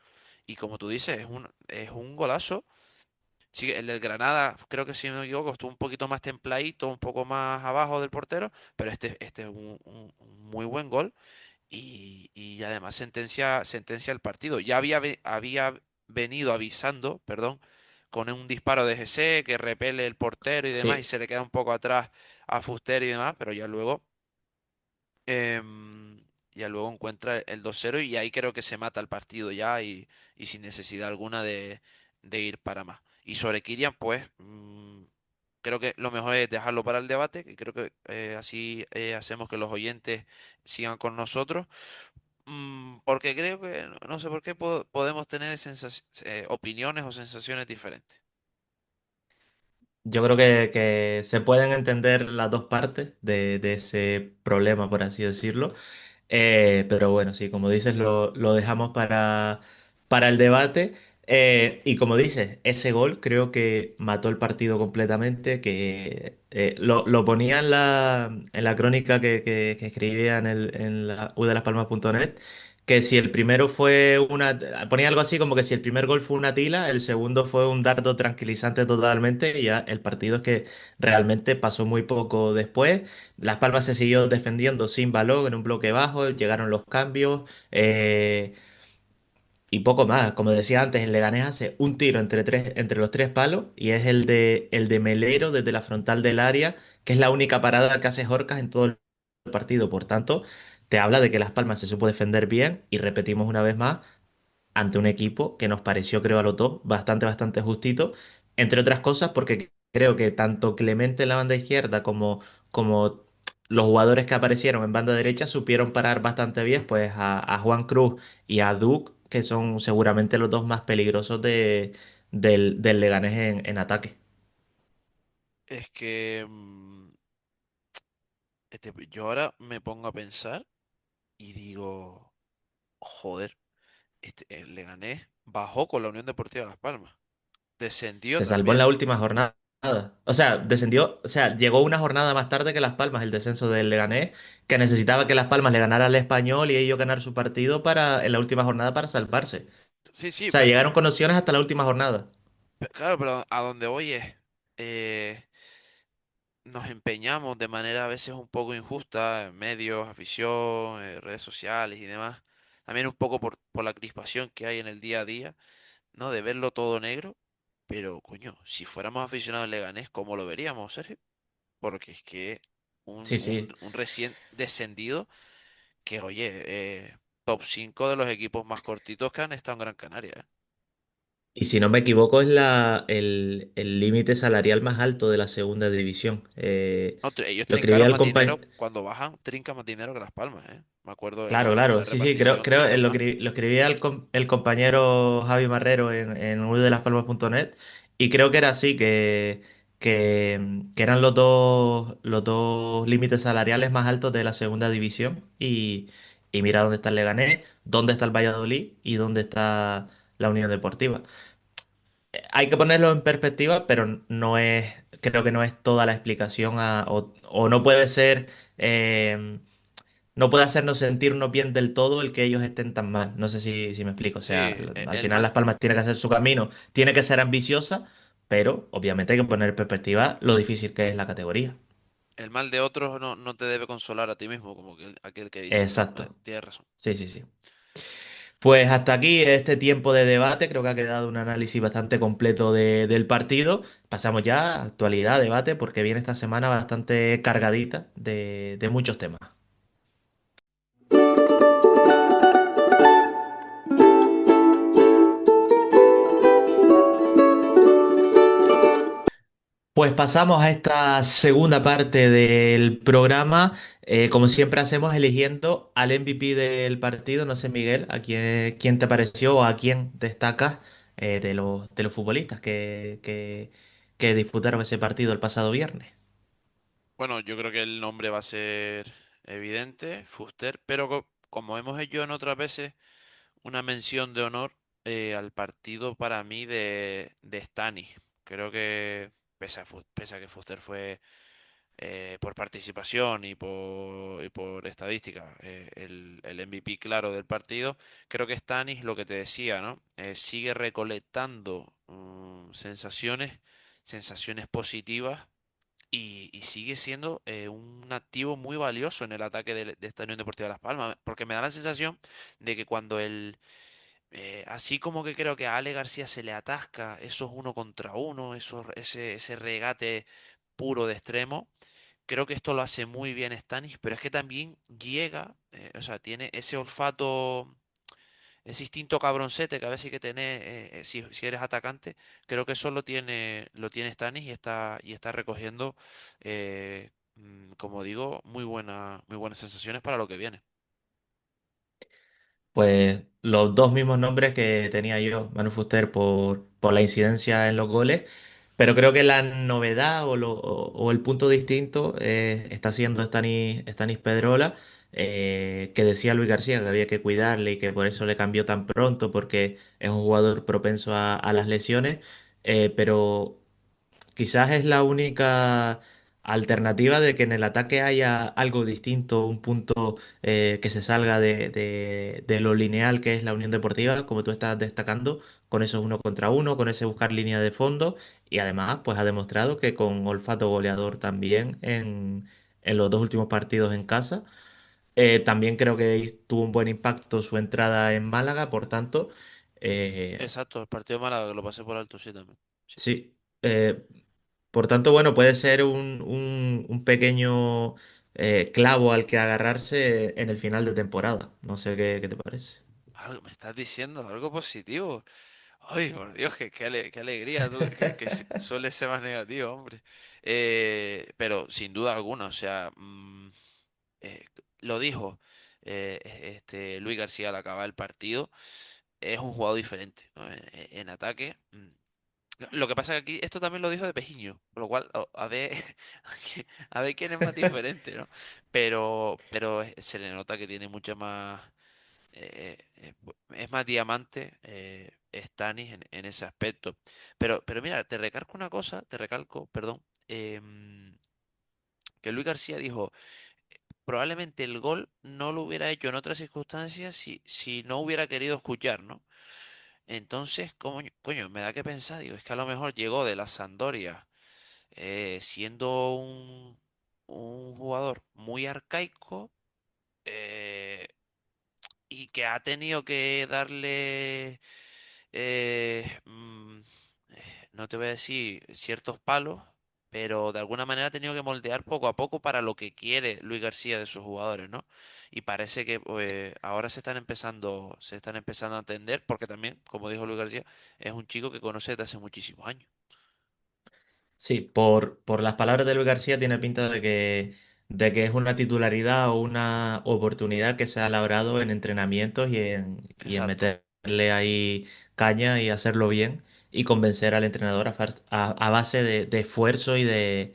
Y como tú dices, es un golazo. Sí, el del Granada, creo que si no me equivoco, estuvo un poquito más templadito, un poco más abajo del portero, pero este es un muy buen gol y además sentencia el partido. Ya había venido avisando, perdón, con un disparo de GC que repele el portero y demás y Sí. se le queda un poco atrás a Fuster y demás, pero ya luego encuentra el 2-0 y ahí creo que se mata el partido ya y sin necesidad alguna de ir para más. Y sobre Kylian, pues creo que lo mejor es dejarlo para el debate, que creo que así hacemos que los oyentes sigan con nosotros, porque creo que, no sé por qué podemos tener opiniones o sensaciones diferentes. Yo creo que se pueden entender las dos partes de ese problema, por así decirlo. Pero bueno, sí, como dices, lo dejamos para el debate. Y como dices, ese gol creo que mató el partido completamente, que lo ponía en la crónica que escribía en la u de las palmas.net, que si el primero fue ponía algo así como que si el primer gol fue una tila, el segundo fue un dardo tranquilizante totalmente, y ya el partido es que realmente pasó muy poco después. Las Palmas se siguió defendiendo sin balón en un bloque bajo, llegaron los cambios y poco más. Como decía antes, el Leganés hace un tiro entre los tres palos y es el de Melero desde la frontal del área, que es la única parada que hace Jorcas en todo el partido. Por tanto, te habla de que Las Palmas se supo defender bien y repetimos una vez más ante un equipo que nos pareció, creo, a los dos bastante justito, entre otras cosas porque creo que tanto Clemente en la banda izquierda como los jugadores que aparecieron en banda derecha supieron parar bastante bien, pues a Juan Cruz y a Duke, que son seguramente los dos más peligrosos del Leganés en ataque. Es que yo ahora me pongo a pensar y digo, joder. El Leganés bajó con la Unión Deportiva Las Palmas. Descendió Se salvó en también. la última jornada. O sea, descendió, o sea, llegó una jornada más tarde que Las Palmas, el descenso del Leganés, que necesitaba que Las Palmas le ganara al Español y ellos ganar su partido en la última jornada para salvarse. Sí, O sí, sea, llegaron con opciones hasta la última jornada. claro, pero a donde voy nos empeñamos de manera a veces un poco injusta en medios, afición, redes sociales y demás. También un poco por la crispación que hay en el día a día, ¿no? De verlo todo negro. Pero, coño, si fuéramos aficionados al Leganés, ¿cómo lo veríamos, Sergio? Porque es que Sí, sí. un recién descendido que, oye, top 5 de los equipos más cortitos que han estado en Gran Canaria, ¿eh? Y si no me equivoco, es el límite salarial más alto de la segunda división. No, ellos Lo escribía trincaron el más compañero. dinero, cuando bajan, trincan más dinero que Las Palmas, ¿eh? Me acuerdo en Claro, en claro, la sí, sí, creo, repartición creo trincan lo, más. lo escribía el compañero Javi Marrero en uno de laspalmas.net y creo que era así, que eran los dos límites salariales más altos de la segunda división y mira dónde está el Leganés, dónde está el Valladolid y dónde está la Unión Deportiva. hay que ponerlo en perspectiva, pero creo que no es toda la explicación o no puede ser, no puede hacernos sentirnos bien del todo el que ellos estén tan mal. No sé si me explico. O sea, Sí, al el final Las mal, Palmas tiene que hacer su camino, tiene que ser ambiciosa, pero obviamente hay que poner en perspectiva lo difícil que es la categoría. el mal de otros no te debe consolar a ti mismo, como que aquel que dice. Exacto. Tienes razón. Sí, sí, sí. Pues hasta aquí este tiempo de debate. Creo que ha quedado un análisis bastante completo del partido. Pasamos ya a actualidad, debate, porque viene esta semana bastante cargadita de muchos temas. Pues pasamos a esta segunda parte del programa. Como siempre hacemos, eligiendo al MVP del partido. No sé, Miguel, quién te pareció o a quién destacas de los futbolistas que disputaron ese partido el pasado viernes. Bueno, yo creo que el nombre va a ser evidente, Fuster, pero como hemos hecho en otras veces, una mención de honor al partido para mí de Stanis. Creo que, pese a que Fuster fue por participación y por estadística el MVP claro del partido, creo que Stanis, lo que te decía, ¿no? Sigue recolectando sensaciones positivas y sigue siendo un activo muy valioso en el ataque de esta Unión Deportiva Las Palmas, porque me da la sensación de que cuando así como que creo que a Ale García se le atasca esos uno contra uno, ese regate puro de extremo, creo que esto lo hace muy bien Stanis, pero es que también llega, o sea, tiene ese olfato, ese instinto cabroncete que a veces hay que tener si eres atacante, creo que eso lo tiene Stanis y está recogiendo, como digo, muy buenas sensaciones para lo que viene. Pues los dos mismos nombres que tenía yo, Manu Fuster, por la incidencia en los goles, pero creo que la novedad o el punto distinto está siendo Stanis Pedrola, que decía Luis García que había que cuidarle y que por eso le cambió tan pronto, porque es un jugador propenso a las lesiones, pero quizás es la única alternativa de que en el ataque haya algo distinto, un punto que se salga de lo lineal que es la Unión Deportiva, como tú estás destacando, con esos uno contra uno, con ese buscar línea de fondo y además pues ha demostrado que con olfato goleador también en los dos últimos partidos en casa. También creo que tuvo un buen impacto su entrada en Málaga, por tanto, eh, Exacto, el partido de Málaga que lo pasé por alto, sí, también. Sí. sí. Por tanto, bueno, puede ser un pequeño clavo al que agarrarse en el final de temporada. No sé qué te parece. Me estás diciendo algo positivo. Ay, por Dios, qué alegría, tú, que suele ser más negativo, hombre. Pero sin duda alguna, o sea, eh, lo dijo Luis García al acabar el partido, es un jugador diferente, ¿no? En ataque. Lo que pasa que aquí, esto también lo dijo de Pejiño, por lo cual, a ver, a ver quién es más diferente, ¿no? Pero se le nota que tiene mucha más es más diamante Stanis en ese aspecto. Pero mira, te recalco, perdón, que Luis García dijo, probablemente el gol no lo hubiera hecho en otras circunstancias si no hubiera querido escuchar, ¿no? Entonces, coño, me da que pensar, digo, es que a lo mejor llegó de la Sampdoria siendo un jugador muy arcaico, eh, y que ha tenido que darle, eh, mm, no te voy a decir ciertos palos, pero de alguna manera ha tenido que moldear poco a poco para lo que quiere Luis García de sus jugadores, ¿no? Y parece que ahora se están empezando a entender, porque también, como dijo Luis García, es un chico que conoce desde hace muchísimos años. Sí, por las palabras de Luis García tiene pinta de que es una titularidad o una oportunidad que se ha labrado en entrenamientos y en Exacto. meterle ahí caña y hacerlo bien y convencer al entrenador a base de esfuerzo y de,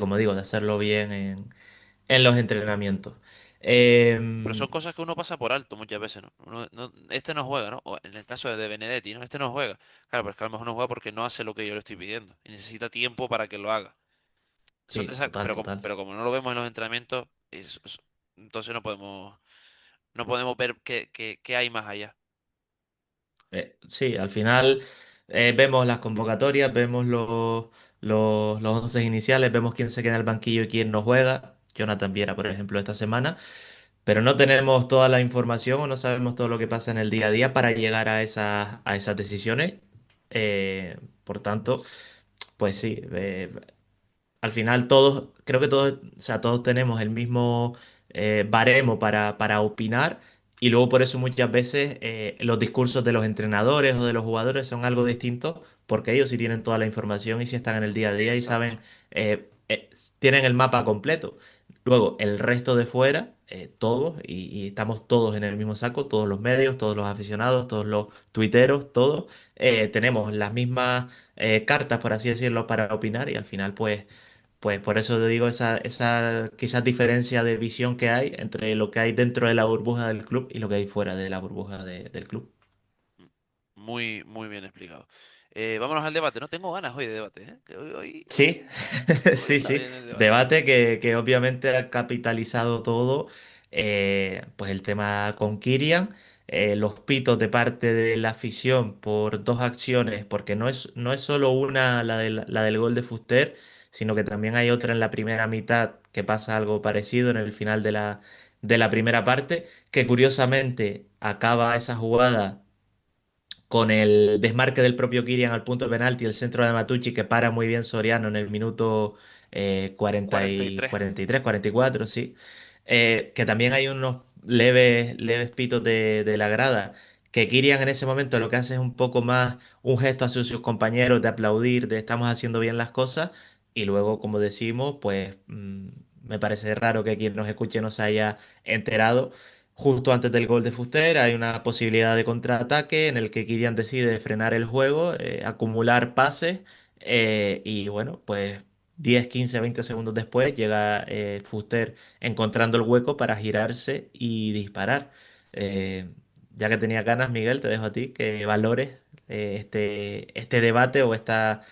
como digo, de hacerlo bien en los entrenamientos. Pero Em, son cosas que uno pasa por alto muchas veces, ¿no? Este no juega, ¿no? O en el caso de Benedetti, ¿no? Este no juega. Claro, pero es que a lo mejor no juega porque no hace lo que yo le estoy pidiendo y necesita tiempo para que lo haga. sí, total, total. Pero como no lo vemos en los entrenamientos, entonces no podemos ver qué hay más allá. Sí, al final vemos las convocatorias, vemos los once iniciales, vemos quién se queda en el banquillo y quién no juega. Jonathan Viera, por ejemplo, esta semana. Pero no tenemos toda la información o no sabemos todo lo que pasa en el día a día para llegar a esas decisiones. Por tanto, pues sí, al final todos, creo que todos, o sea, todos tenemos el mismo baremo para opinar y luego por eso muchas veces los discursos de los entrenadores o de los jugadores son algo distintos porque ellos sí tienen toda la información y sí están en el día a día y Exacto. saben, tienen el mapa completo. Luego, el resto de fuera, todos, y estamos todos en el mismo saco, todos los medios, todos los aficionados, todos los tuiteros, todos, tenemos las mismas cartas, por así decirlo, para opinar y al final, pues por eso te digo esa quizás diferencia de visión que hay entre lo que hay dentro de la burbuja del club y lo que hay fuera de la burbuja del club. Muy, muy bien explicado. Vámonos al debate. No tengo ganas hoy de debate, ¿eh? Que Sí, hoy sí, está sí. bien el debate. Debate que obviamente ha capitalizado todo, pues el tema con Kirian, los pitos de parte de la afición por dos acciones, porque no es solo una la del gol de Fuster, sino que también hay otra en la primera mitad que pasa algo parecido en el final de la primera parte, que curiosamente acaba esa jugada con el desmarque del propio Kirian al punto de penalti, el centro de Matucci que para muy bien Soriano en el minuto 40 y 43. 43, 44, sí. Que también hay unos leves pitos de la grada, que Kirian en ese momento lo que hace es un poco más un gesto hacia sus compañeros de aplaudir, de estamos haciendo bien las cosas, y luego, como decimos, pues me parece raro que quien nos escuche no se haya enterado. Justo antes del gol de Fuster hay una posibilidad de contraataque en el que Kylian decide frenar el juego, acumular pases y bueno, pues 10, 15, 20 segundos después llega Fuster encontrando el hueco para girarse y disparar. Ya que tenía ganas, Miguel, te dejo a ti que valores este debate o esta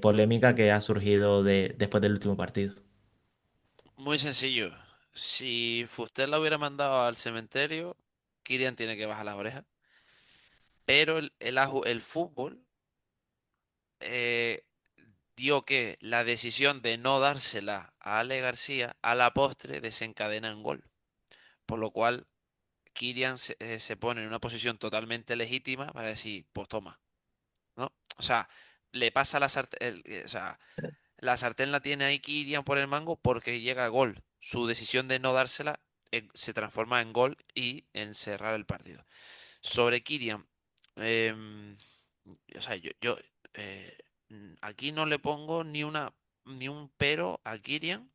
polémica que ha surgido después del último partido. Muy sencillo. Si Fuster la hubiera mandado al cementerio, Kirian tiene que bajar las orejas. Pero el fútbol eh, dio que la decisión de no dársela a Ale García a la postre desencadena en gol. Por lo cual, Kirian se pone en una posición totalmente legítima para decir, pues toma, ¿no? O sea, le pasa la sartén, o sea, la sartén la tiene ahí Kirian por el mango porque llega a gol. Su decisión de no dársela se transforma en gol y en cerrar el partido. Sobre Kirian, em, o sea, eh, aquí no le pongo ni un pero a Kirian,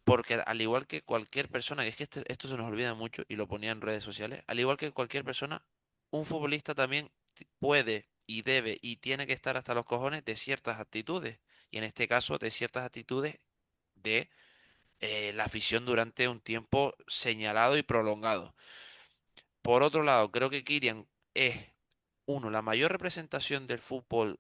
porque al igual que cualquier persona, que es que esto se nos olvida mucho y lo ponía en redes sociales, al igual que cualquier persona, un futbolista también puede y debe y tiene que estar hasta los cojones de ciertas actitudes, y en este caso de ciertas actitudes de la afición durante un tiempo señalado y prolongado. Por otro lado, creo que Kirian es, uno, la mayor representación del fútbol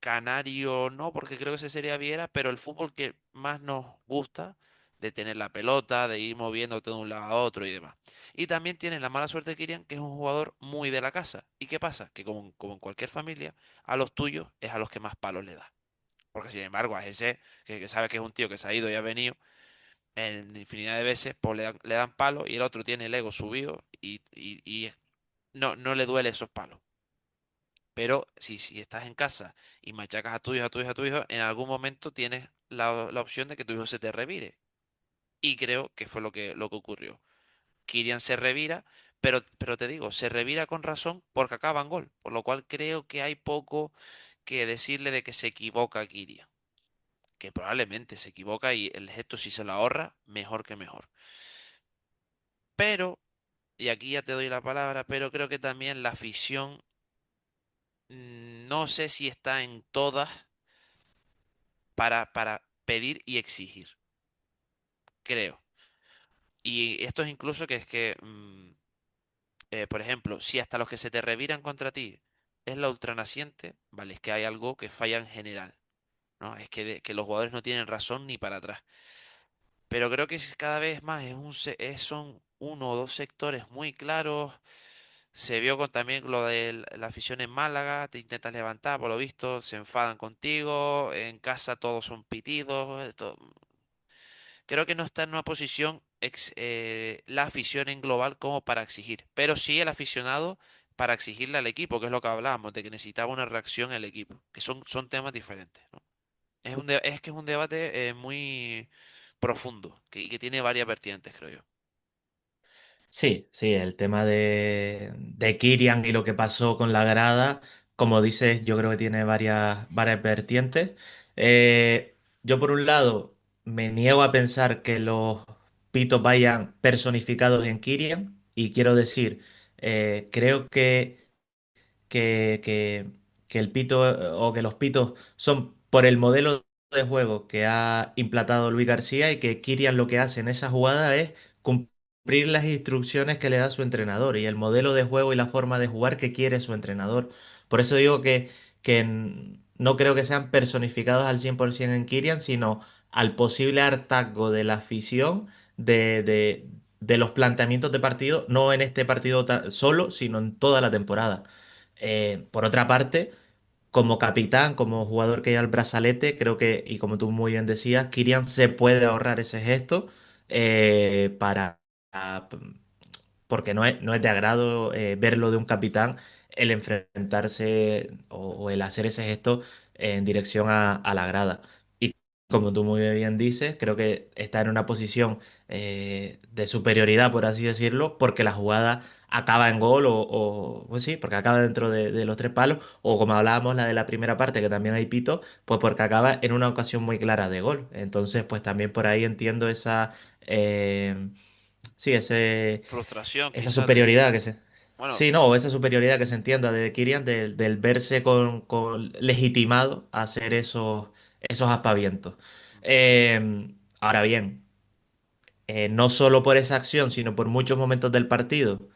canario, no, porque creo que ese sería Viera, pero el fútbol que más nos gusta, de tener la pelota, de ir moviéndote de un lado a otro y demás. Y también tiene la mala suerte de Kirian, que es un jugador muy de la casa. ¿Y qué pasa? Que como en cualquier familia, a los tuyos es a los que más palos le da. Porque sin embargo, a ese que sabe que es un tío que se ha ido y ha venido en infinidad de veces, pues le dan palos y el otro tiene el ego subido y no le duele esos palos. Pero si estás en casa y machacas a tu hijo, a tu hijo, a tu hijo, en algún momento tienes la opción de que tu hijo se te revire. Y creo que fue lo que ocurrió. Kylian se revira, pero te digo, se revira con razón porque acaba en gol. Por lo cual creo que hay poco que decirle de que se equivoca Kylian. Que probablemente se equivoca y el gesto si se lo ahorra, mejor que mejor. Pero, y aquí ya te doy la palabra, pero creo que también la afición, no sé si está en todas para pedir y exigir, creo. Y esto es incluso que por ejemplo, si hasta los que se te reviran contra ti es la ultranaciente, vale, es que hay algo que falla en general, ¿no? Es que los jugadores no tienen razón ni para atrás. Pero creo que cada vez más son uno o dos sectores muy claros. Se vio también lo de la afición en Málaga, te intentas levantar, por lo visto, se enfadan contigo, en casa todos son pitidos. Creo que no está en una posición la afición en global como para exigir, pero sí el aficionado para exigirle al equipo, que es lo que hablábamos, de que necesitaba una reacción el equipo, que son temas diferentes, ¿no? Es que es un debate muy profundo y que tiene varias vertientes, creo yo. Sí, sí, el tema de Kirian y lo que pasó con la grada, como dices, yo creo que tiene varias vertientes. Yo por un lado me niego a pensar que los pitos vayan personificados en Kirian y quiero decir, creo que, que, que el pito o que los pitos son por el modelo de juego que ha implantado Luis García y que Kirian lo que hace en esa jugada es cumplir las instrucciones que le da su entrenador y el modelo de juego y la forma de jugar que quiere su entrenador. Por eso digo que no creo que sean personificados al 100% en Kirian, sino al posible hartazgo de la afición de los planteamientos de partido, no en este partido solo, sino en toda la temporada. Por otra parte, como capitán, como jugador que lleva el brazalete, creo que, y como tú muy bien decías, Kirian se puede ahorrar ese gesto para, porque no es de agrado verlo de un capitán el enfrentarse o el hacer ese gesto en dirección a la grada. Y como tú muy bien dices, creo que está en una posición de superioridad, por así decirlo, porque la jugada acaba en gol pues sí, porque acaba dentro de los tres palos, o como hablábamos la de la primera parte, que también hay pito, pues porque acaba en una ocasión muy clara de gol. Entonces, pues también por ahí entiendo esa... sí, Frustración esa quizás de, superioridad que se... bueno, Sí, no, o esa superioridad que se entienda de Kirian del verse legitimado a hacer esos aspavientos. Ahora bien, no solo por esa acción, sino por muchos momentos del partido,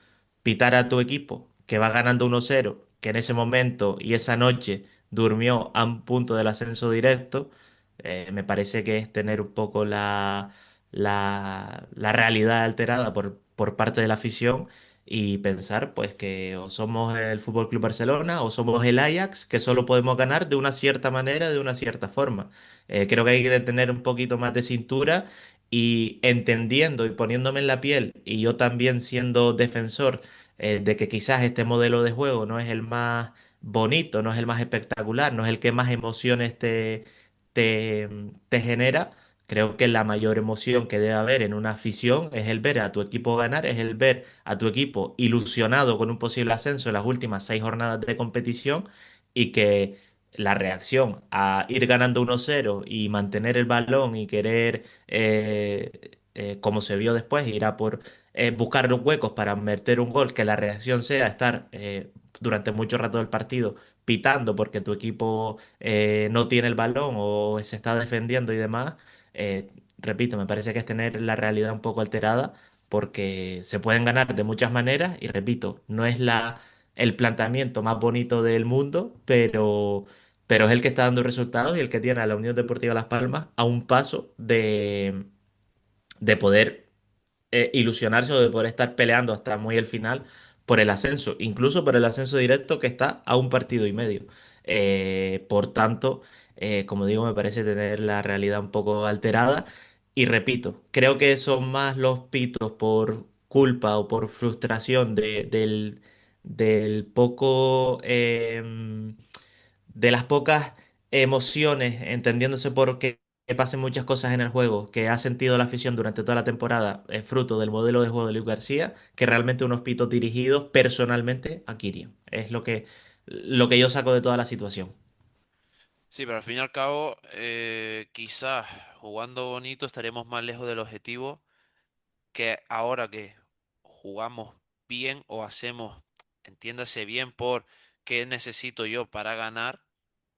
pitar a tu equipo que va ganando 1-0, que en ese momento y esa noche durmió a un punto del ascenso directo, me parece que es tener un poco la realidad alterada por parte de la afición y pensar pues que o somos el Fútbol Club Barcelona o somos el Ajax, que solo podemos ganar de una cierta manera, de una cierta forma. Creo que hay que tener un poquito más de cintura y entendiendo y poniéndome en la piel, y yo también siendo defensor de que quizás este modelo de juego no es el más bonito, no es el más espectacular, no es el que más emociones te genera, creo que la mayor emoción que debe haber en una afición es el ver a tu equipo ganar, es el ver a tu equipo ilusionado con un posible ascenso en las últimas 6 jornadas de competición y que la reacción a ir ganando 1-0 y mantener el balón y querer como se vio después, ir a por buscar los huecos para meter un gol, que la reacción sea estar durante mucho rato del partido pitando porque tu equipo no tiene el balón o se está defendiendo y demás, repito, me parece que es tener la realidad un poco alterada porque se pueden ganar de muchas maneras y repito, no es el planteamiento más bonito del mundo, pero es el que está dando resultados y el que tiene a la Unión Deportiva Las Palmas a un paso de poder ilusionarse o de poder estar peleando hasta muy el final por el ascenso, incluso por el ascenso directo que está a un partido y medio. Por tanto, como digo, me parece tener la realidad un poco alterada y repito, creo que son más los pitos por culpa o por frustración del poco... de las pocas emociones, entendiéndose por qué que pasen muchas cosas en el juego que ha sentido la afición durante toda la temporada, es fruto del modelo de juego de Luis García, que realmente unos pitos dirigidos personalmente a Kirian. Es lo que yo saco de toda la situación. sí, pero al fin y al cabo, quizás jugando bonito estaremos más lejos del objetivo que ahora que jugamos bien o hacemos, entiéndase bien por qué necesito yo para ganar,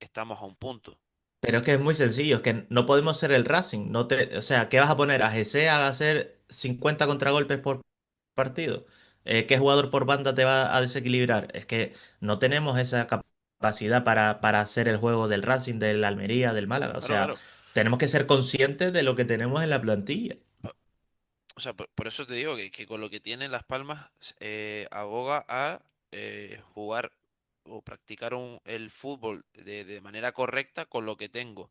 estamos a un punto. Pero es que es muy sencillo, es que no podemos ser el Racing. O sea, ¿qué vas a poner a GC a hacer 50 contragolpes por partido. ¿Qué jugador por banda te va a desequilibrar? Es que no tenemos esa capacidad para hacer el juego del Racing, del Almería, del Málaga. O Claro, sea, claro. tenemos que ser conscientes de lo que tenemos en la plantilla. O sea, por eso te digo que con lo que tiene Las Palmas aboga a jugar o practicar el fútbol de manera correcta con lo que tengo.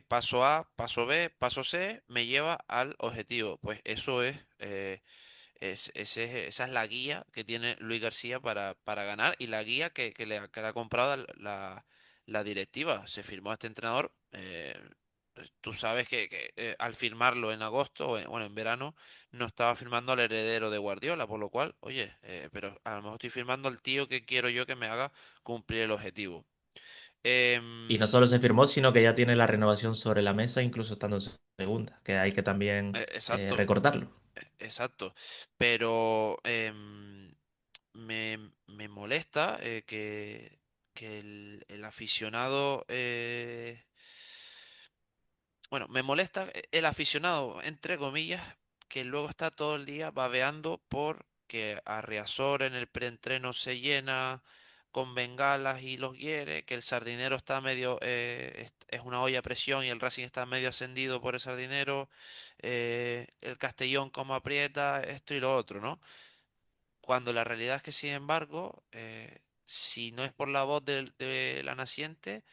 Paso A, paso B, paso C me lleva al objetivo. Pues eso esa es la guía que tiene Luis García para ganar y la guía que le ha comprado la directiva. Se firmó a este entrenador. Tú sabes que al firmarlo en agosto, bueno, en verano, no estaba firmando al heredero de Guardiola, por lo cual, oye, pero a lo mejor estoy firmando al tío que quiero yo que me haga cumplir el objetivo. Y no Em, solo se firmó, sino que ya tiene la renovación sobre la mesa, incluso estando en segunda, que hay que también exacto. recortarlo. Exacto, pero me molesta que el aficionado, bueno, me molesta el aficionado, entre comillas, que luego está todo el día babeando por que a Riazor en el preentreno se llena con bengalas y los hiere, que el Sardinero está medio, es una olla a presión y el Racing está medio ascendido por el Sardinero, el Castellón como aprieta, esto y lo otro, ¿no? Cuando la realidad es que, sin embargo, si no es por la voz de la naciente,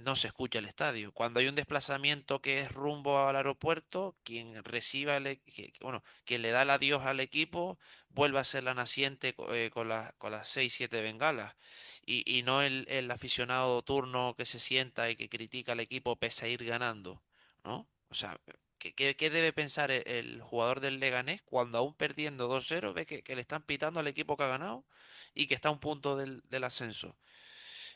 no se escucha el estadio. Cuando hay un desplazamiento que es rumbo al aeropuerto, quien reciba bueno, quien le da el adiós al equipo, vuelve a ser la naciente con las 6 7 bengalas. Y no el aficionado turno que se sienta y que critica al equipo pese a ir ganando, ¿no? O sea, ¿qué debe pensar el jugador del Leganés cuando aún perdiendo 2-0 ve que le están pitando al equipo que ha ganado y que está a un punto del ascenso?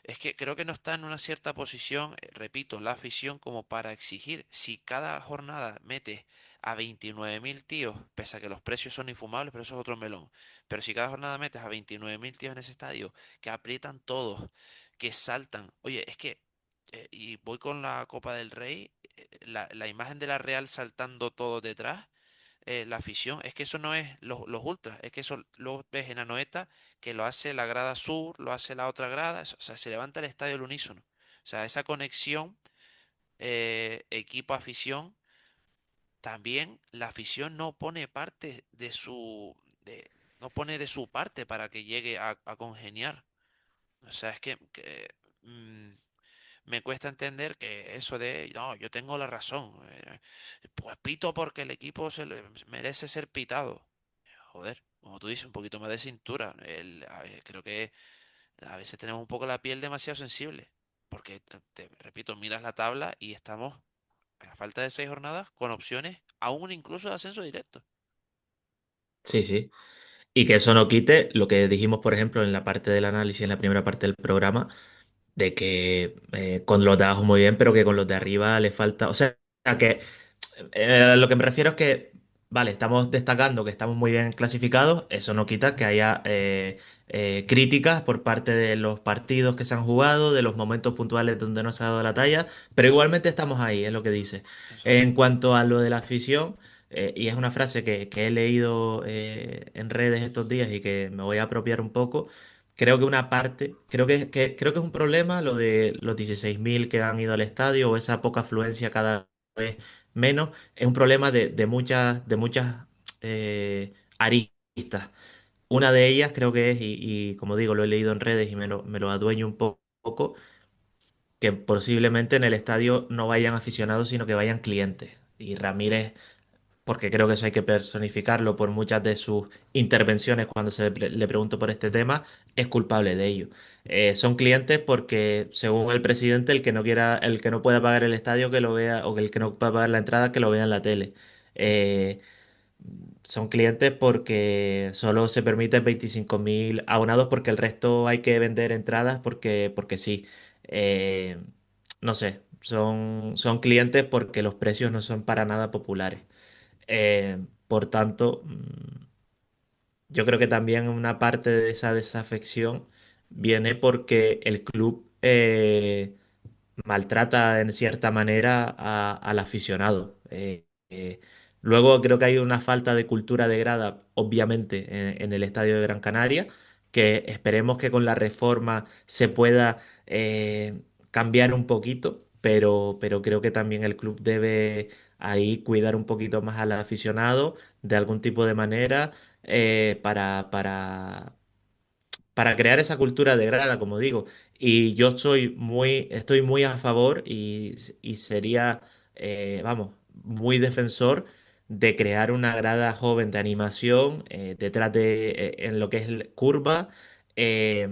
Es que creo que no está en una cierta posición, repito, la afición como para exigir. Si cada jornada metes a 29.000 tíos, pese a que los precios son infumables, pero eso es otro melón. Pero si cada jornada metes a 29.000 tíos en ese estadio, que aprietan todos, que saltan. Oye, es que, y voy con la Copa del Rey, la imagen de la Real saltando todo detrás, la afición, es que eso no es los ultras, es que eso luego ves en Anoeta que lo hace la grada sur, lo hace la otra grada, o sea, se levanta el estadio al unísono. O sea, esa conexión equipo-afición, también la afición no pone parte no pone de su parte para que llegue a congeniar. O sea, es mm, me cuesta entender que eso de, no, yo tengo la razón. Pues pito porque el equipo merece ser pitado. Joder, como tú dices, un poquito más de cintura. Creo que a veces tenemos un poco la piel demasiado sensible. Porque, repito, miras la tabla y estamos a falta de 6 jornadas con opciones, aún incluso de ascenso directo. Sí, sí. Y que eso no quite lo que dijimos, por ejemplo, en la parte del análisis, en la primera parte del programa, de que con los de abajo muy bien, pero que con los de arriba le falta. O sea, que lo que me refiero es que, vale, estamos destacando que estamos muy bien clasificados, eso no quita que haya críticas por parte de los partidos que se han jugado, de los momentos puntuales donde no se ha dado la talla, pero igualmente estamos ahí, es lo que dice. Exacto. En cuanto a lo de la afición, y es una frase que he leído en redes estos días y que me voy a apropiar un poco. Creo que una parte, creo que es un problema lo de los 16.000 que han ido al estadio o esa poca afluencia cada vez menos. Es un problema de muchas aristas. Una de ellas creo que es, y como digo, lo he leído en redes y me lo adueño un poco, que posiblemente en el estadio no vayan aficionados, sino que vayan clientes. Y Ramírez, porque creo que eso hay que personificarlo por muchas de sus intervenciones cuando le pregunto por este tema, es culpable de ello. Son clientes porque, según el presidente, el que no pueda pagar el estadio que lo vea, o que el que no pueda pagar la entrada que lo vea en la tele. Eh, Son clientes porque solo se permiten 25.000 abonados porque el resto hay que vender entradas porque sí. Eh, no sé, son clientes porque los precios no son para nada populares. Por tanto, yo creo que también una parte de esa desafección viene porque el club maltrata en cierta manera al aficionado. Luego creo que hay una falta de cultura de grada, obviamente, en el estadio de Gran Canaria, que esperemos que con la reforma se pueda cambiar un poquito, pero creo que también el club debe ahí cuidar un poquito más al aficionado de algún tipo de manera para crear esa cultura de grada, como digo. Y yo estoy muy a favor y sería, vamos, muy defensor de crear una grada joven de animación detrás en lo que es curva, eh,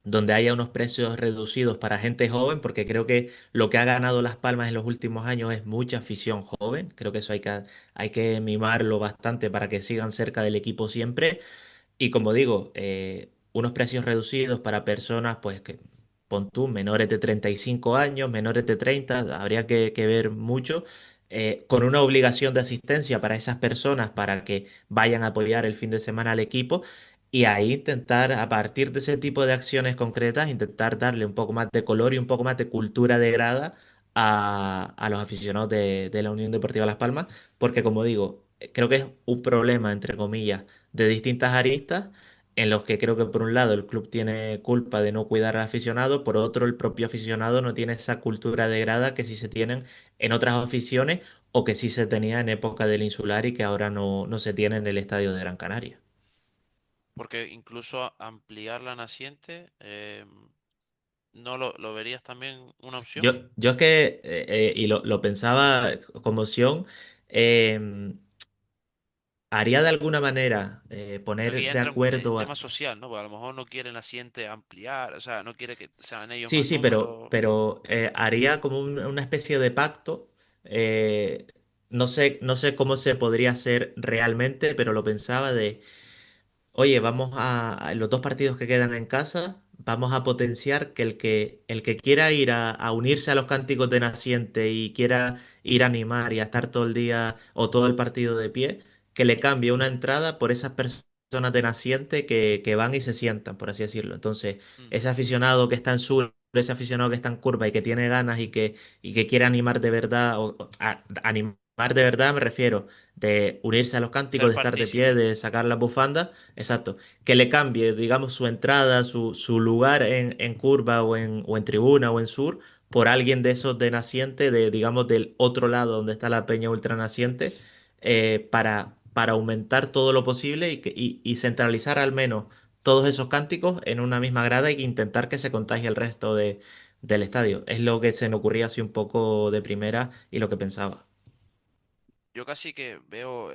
donde haya unos precios reducidos para gente joven, porque creo que lo que ha ganado Las Palmas en los últimos años es mucha afición joven. Creo que eso hay que mimarlo bastante para que sigan cerca del equipo siempre. Y como digo, unos precios reducidos para personas, pues que pon tú, menores de 35 años, menores de 30, habría que ver mucho, con una obligación de asistencia para esas personas para que vayan a apoyar el fin de semana al equipo. Y ahí intentar, a partir de ese tipo de acciones concretas, intentar darle un poco más de color y un poco más de cultura de grada a los aficionados de la Unión Deportiva Las Palmas, porque como digo, creo que es un problema, entre comillas, de distintas aristas en los que creo que por un lado el club tiene culpa de no cuidar al aficionado, por otro el propio aficionado no tiene esa cultura de grada que sí se tienen en otras aficiones o que sí se tenía en época del Insular y que ahora no se tiene en el estadio de Gran Canaria. Porque incluso ampliar la naciente, ¿no lo verías también una opción? Yo es que, y lo pensaba como opción, eh, haría de alguna manera Pero aquí poner ya de entra en acuerdo tema social, ¿no? Porque a lo mejor no quiere naciente ampliar, o sea, no quiere que sean ellos Sí, más sí, números. pero haría como una especie de pacto. eh, no sé cómo se podría hacer realmente, pero lo pensaba de, oye, los dos partidos que quedan en casa, vamos a potenciar que el que quiera ir a unirse a los cánticos de Naciente y quiera ir a animar y a estar todo el día o todo el partido de pie, que le cambie una entrada por esas personas de Naciente que van y se sientan, por así decirlo. Entonces, Mm. ese aficionado que está en sur, ese aficionado que está en curva y que tiene ganas y que quiere animar de verdad, animar de verdad me refiero de unirse a los cánticos, Ser de estar de pie, partícipe. de sacar las bufandas. Sí. Exacto. Que le cambie, digamos, su entrada, su lugar en curva o en tribuna o en sur por alguien de esos de naciente, de, digamos, del otro lado donde está la peña ultranaciente, para aumentar todo lo posible y centralizar al menos todos esos cánticos en una misma grada y intentar que se contagie el resto del estadio. Es lo que se me ocurría así un poco de primera y lo que pensaba. Yo casi que veo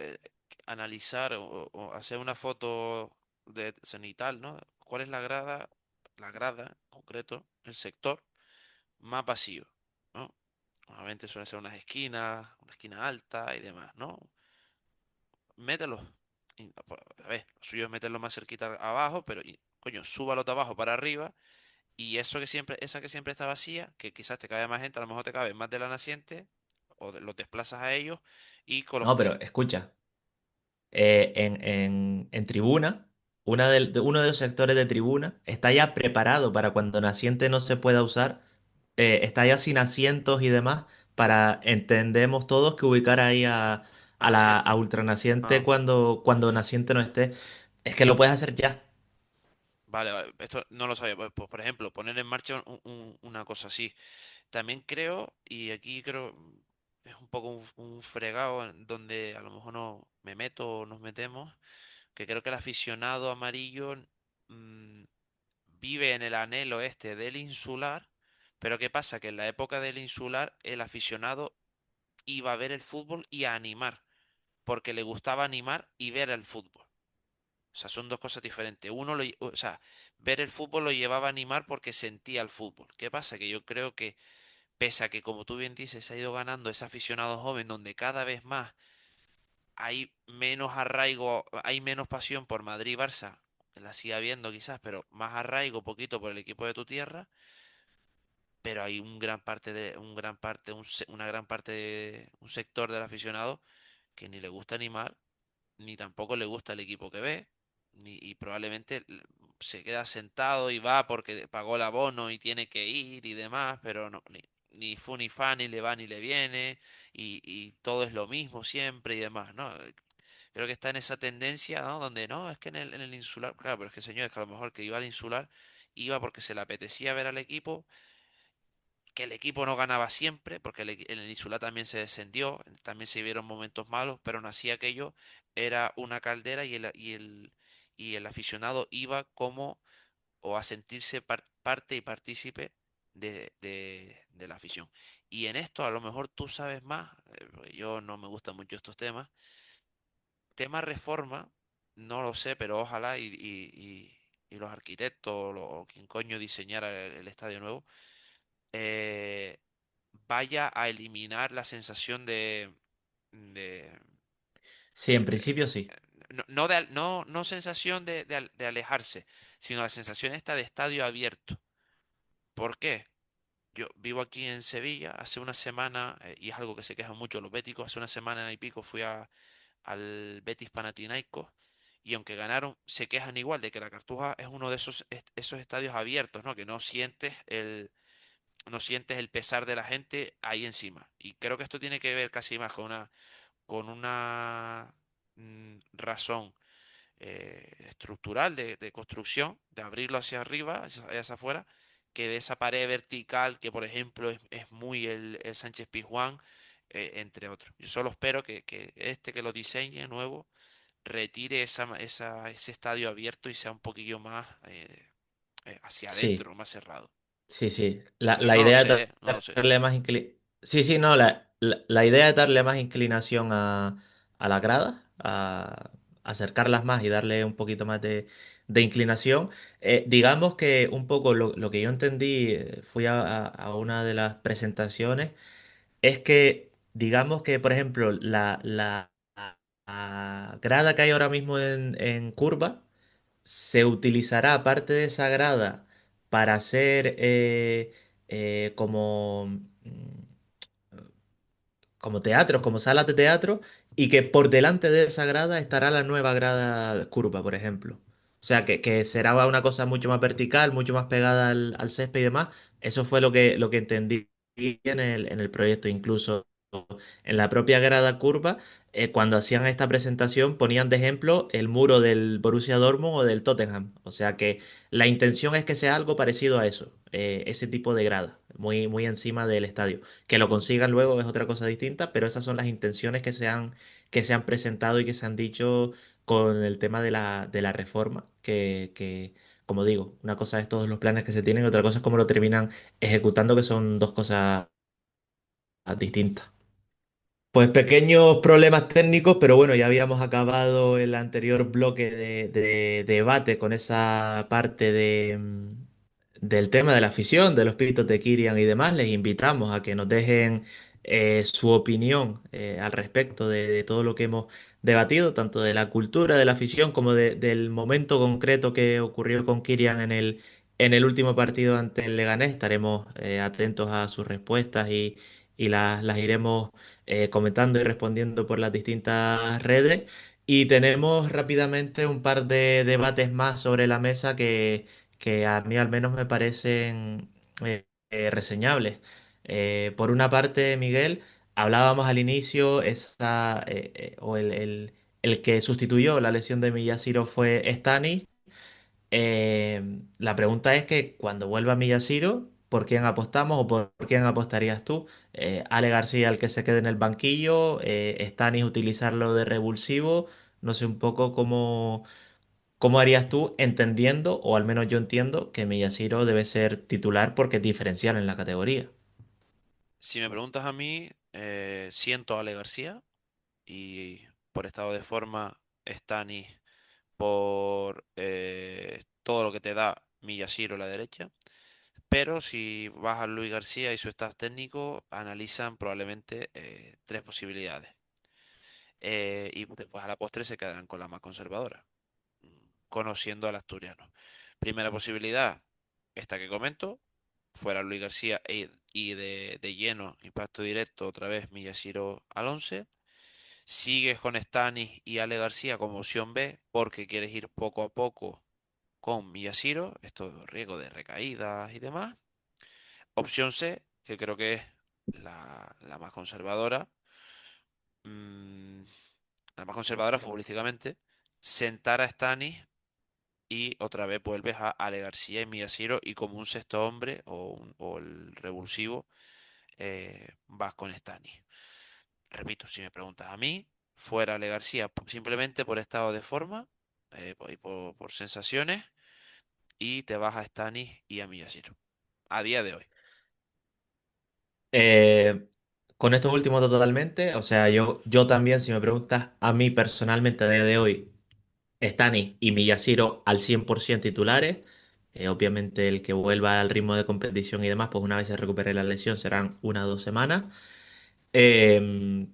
analizar o hacer una foto de cenital, ¿no? ¿Cuál es la grada en concreto, el sector más vacío, ¿no? Normalmente suelen ser unas esquinas, una esquina alta y demás, ¿no? Mételos. A ver, lo suyo es meterlo más cerquita abajo, pero coño, súbalo de abajo para arriba. Y eso que siempre, esa que siempre está vacía, que quizás te cabe más gente, a lo mejor te cabe más de la naciente, los desplazas a ellos y con los No, pero escucha. En tribuna, uno de los sectores de tribuna está ya preparado para cuando naciente no se pueda usar, está ya sin asientos y demás, para, entendemos todos, que ubicar ahí a a naciente. ultranaciente Ah, cuando naciente no esté. Es que lo puedes hacer ya. vale, vale, esto no lo sabía. Pues, por ejemplo, poner en marcha una cosa así. También creo, y aquí creo es un poco un fregado en donde a lo mejor no me meto o nos metemos, que creo que el aficionado amarillo mm, vive en el anhelo este del insular, pero ¿qué pasa? Que en la época del insular el aficionado iba a ver el fútbol y a animar, porque le gustaba animar y ver el fútbol. O sea, son dos cosas diferentes. O sea, ver el fútbol lo llevaba a animar porque sentía el fútbol. ¿Qué pasa? Que yo creo que, pese a que, como tú bien dices, se ha ido ganando ese aficionado joven donde cada vez más hay menos arraigo, hay menos pasión por Madrid y Barça, la sigue habiendo quizás, pero más arraigo poquito por el equipo de tu tierra, pero hay una gran parte un sector del aficionado que ni le gusta animar, ni tampoco le gusta el equipo que ve, y probablemente se queda sentado y va porque pagó el abono y tiene que ir y demás, pero no, ni fu ni fa, ni le va ni le viene, y todo es lo mismo siempre y demás, ¿no? Creo que está en esa tendencia, ¿no? Donde no, es que en el insular, claro, pero es que señor, es que a lo mejor que iba al insular, iba porque se le apetecía ver al equipo, que el equipo no ganaba siempre, porque en el insular también se descendió, también se vieron momentos malos, pero aún así aquello era una caldera y el aficionado iba como o a sentirse parte y partícipe de la afición. Y en esto a lo mejor tú sabes más, porque yo no me gustan mucho estos temas. Tema reforma, no lo sé, pero ojalá y los arquitectos o quien coño diseñara el estadio nuevo, eh, vaya a eliminar la sensación de Sí, en principio sí. no sensación de alejarse, sino la sensación esta de estadio abierto. ¿Por qué? Yo vivo aquí en Sevilla, hace una semana, y es algo que se quejan mucho los béticos, hace una semana y pico fui al Betis Panathinaikos y aunque ganaron, se quejan igual de que la Cartuja es uno de esos estadios abiertos, ¿no? Que no sientes el pesar de la gente ahí encima. Y creo que esto tiene que ver casi más con una razón estructural de construcción, de abrirlo hacia arriba, hacia afuera, que de esa pared vertical que, por ejemplo, es muy el Sánchez Pizjuán, entre otros. Yo solo espero que este que lo diseñe nuevo retire ese estadio abierto y sea un poquillo más hacia Sí. adentro, más cerrado. Sí, sí. Pero yo La no lo idea sé, de no lo sé. darle más Sí, sí, no. La idea es darle más inclinación a la grada, a acercarlas más y darle un poquito más de inclinación. Digamos que un poco lo que yo entendí, fui a una de las presentaciones, es que, digamos que, por ejemplo, la grada que hay ahora mismo en curva se utilizará parte de esa grada para hacer como teatros, como salas de teatro, y que por delante de esa grada estará la nueva grada curva, por ejemplo. O sea, que será una cosa mucho más vertical, mucho más pegada al césped y demás. Eso fue lo que entendí en el proyecto. Incluso en la propia grada curva, cuando hacían esta presentación, ponían de ejemplo el muro del Borussia Dortmund o del Tottenham. O sea que la intención es que sea algo parecido a eso, ese tipo de grada, muy, muy encima del estadio. Que lo consigan luego es otra cosa distinta, pero esas son las intenciones que se han presentado y que se han dicho con el tema de la reforma, como digo, una cosa es todos los planes que se tienen, otra cosa es cómo lo terminan ejecutando, que son dos cosas distintas. Pues pequeños problemas técnicos, pero bueno, ya habíamos acabado el anterior bloque de debate con esa parte del tema de la afición, de los pititos de Kirian y demás. Les invitamos a que nos dejen su opinión al respecto de todo lo que hemos debatido, tanto de la cultura, de la afición, como del momento concreto que ocurrió con Kirian en el último partido ante el Leganés. Estaremos atentos a sus respuestas y las iremos comentando y respondiendo por las distintas redes. Y tenemos rápidamente un par de debates más sobre la mesa que a mí al menos me parecen reseñables. Por una parte, Miguel, hablábamos al inicio, o el que sustituyó la lesión de Miyashiro fue Stanis. La pregunta es que cuando vuelva Miyashiro, ¿por quién apostamos o por quién apostarías tú? Ale García, el que se quede en el banquillo, Stanis utilizarlo de revulsivo, no sé un poco cómo harías tú entendiendo, o al menos yo entiendo, que Miyashiro debe ser titular porque es diferencial en la categoría. Si me preguntas a mí, siento a Ale García y por estado de forma, Stanis por todo lo que te da Miyashiro a la derecha. Pero si vas a Luis García y su staff técnico, analizan probablemente tres posibilidades. Y después a la postre se quedarán con la más conservadora, conociendo al asturiano. Primera posibilidad, esta que comento, fuera Luis García y de lleno, impacto directo, otra vez Miyashiro al 11. Sigues con Stanis y Ale García como opción B porque quieres ir poco a poco con Miyashiro, esto riesgo de recaídas y demás. Opción C, que creo que es la más conservadora, mm, la más conservadora futbolísticamente, sentar a Stanis y otra vez vuelves a Ale García y Miyashiro y como un sexto hombre o el revulsivo vas con Stanis. Repito, si me preguntas a mí, fuera Ale García simplemente por estado de forma y por sensaciones y te vas a Stanis y a Miyashiro. A día de hoy. Eh, con esto último totalmente, o sea, yo también, si me preguntas a mí personalmente a día de hoy, Stani y Miyashiro al 100% titulares. Obviamente el que vuelva al ritmo de competición y demás, pues una vez se recupere la lesión serán 1 o 2 semanas. Eh,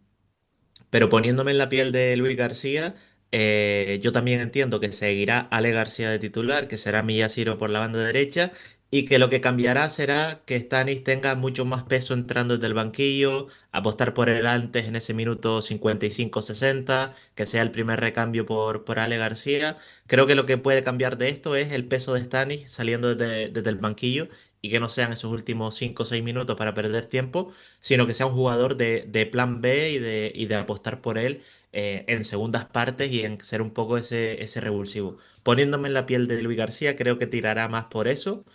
pero poniéndome en la piel de Luis García, yo también entiendo que seguirá Ale García de titular, que será Miyashiro por la banda derecha, y que lo que cambiará será que Stanis tenga mucho más peso entrando desde el banquillo, apostar por él antes en ese minuto 55-60, que sea el primer recambio por Ale García. Creo que lo que puede cambiar de esto es el peso de Stanis saliendo desde el banquillo y que no sean esos últimos 5 o 6 minutos para perder tiempo, sino que sea un jugador de plan B y de apostar por él en segundas partes y en ser un poco ese revulsivo. Poniéndome en la piel de Luis García, creo que tirará más por eso,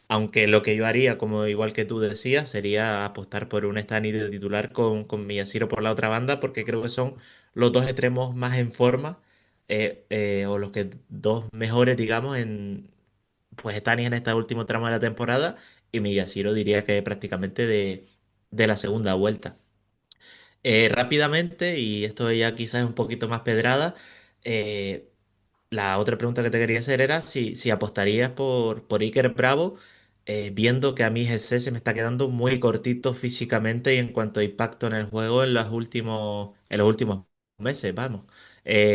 aunque lo que yo haría, como igual que tú decías, sería apostar por un Stani de titular con Miyashiro por la otra banda, porque creo que son los dos extremos más en forma, o los que dos mejores, digamos, pues Stani en este último tramo de la temporada y Miyashiro diría que prácticamente de la segunda vuelta. Rápidamente, y esto ya quizás es un poquito más pedrada, eh, la otra pregunta que te quería hacer era si apostarías por Iker Bravo, viendo que a mí GC se me está quedando muy cortito físicamente y en cuanto a impacto en el juego en los últimos meses, vamos.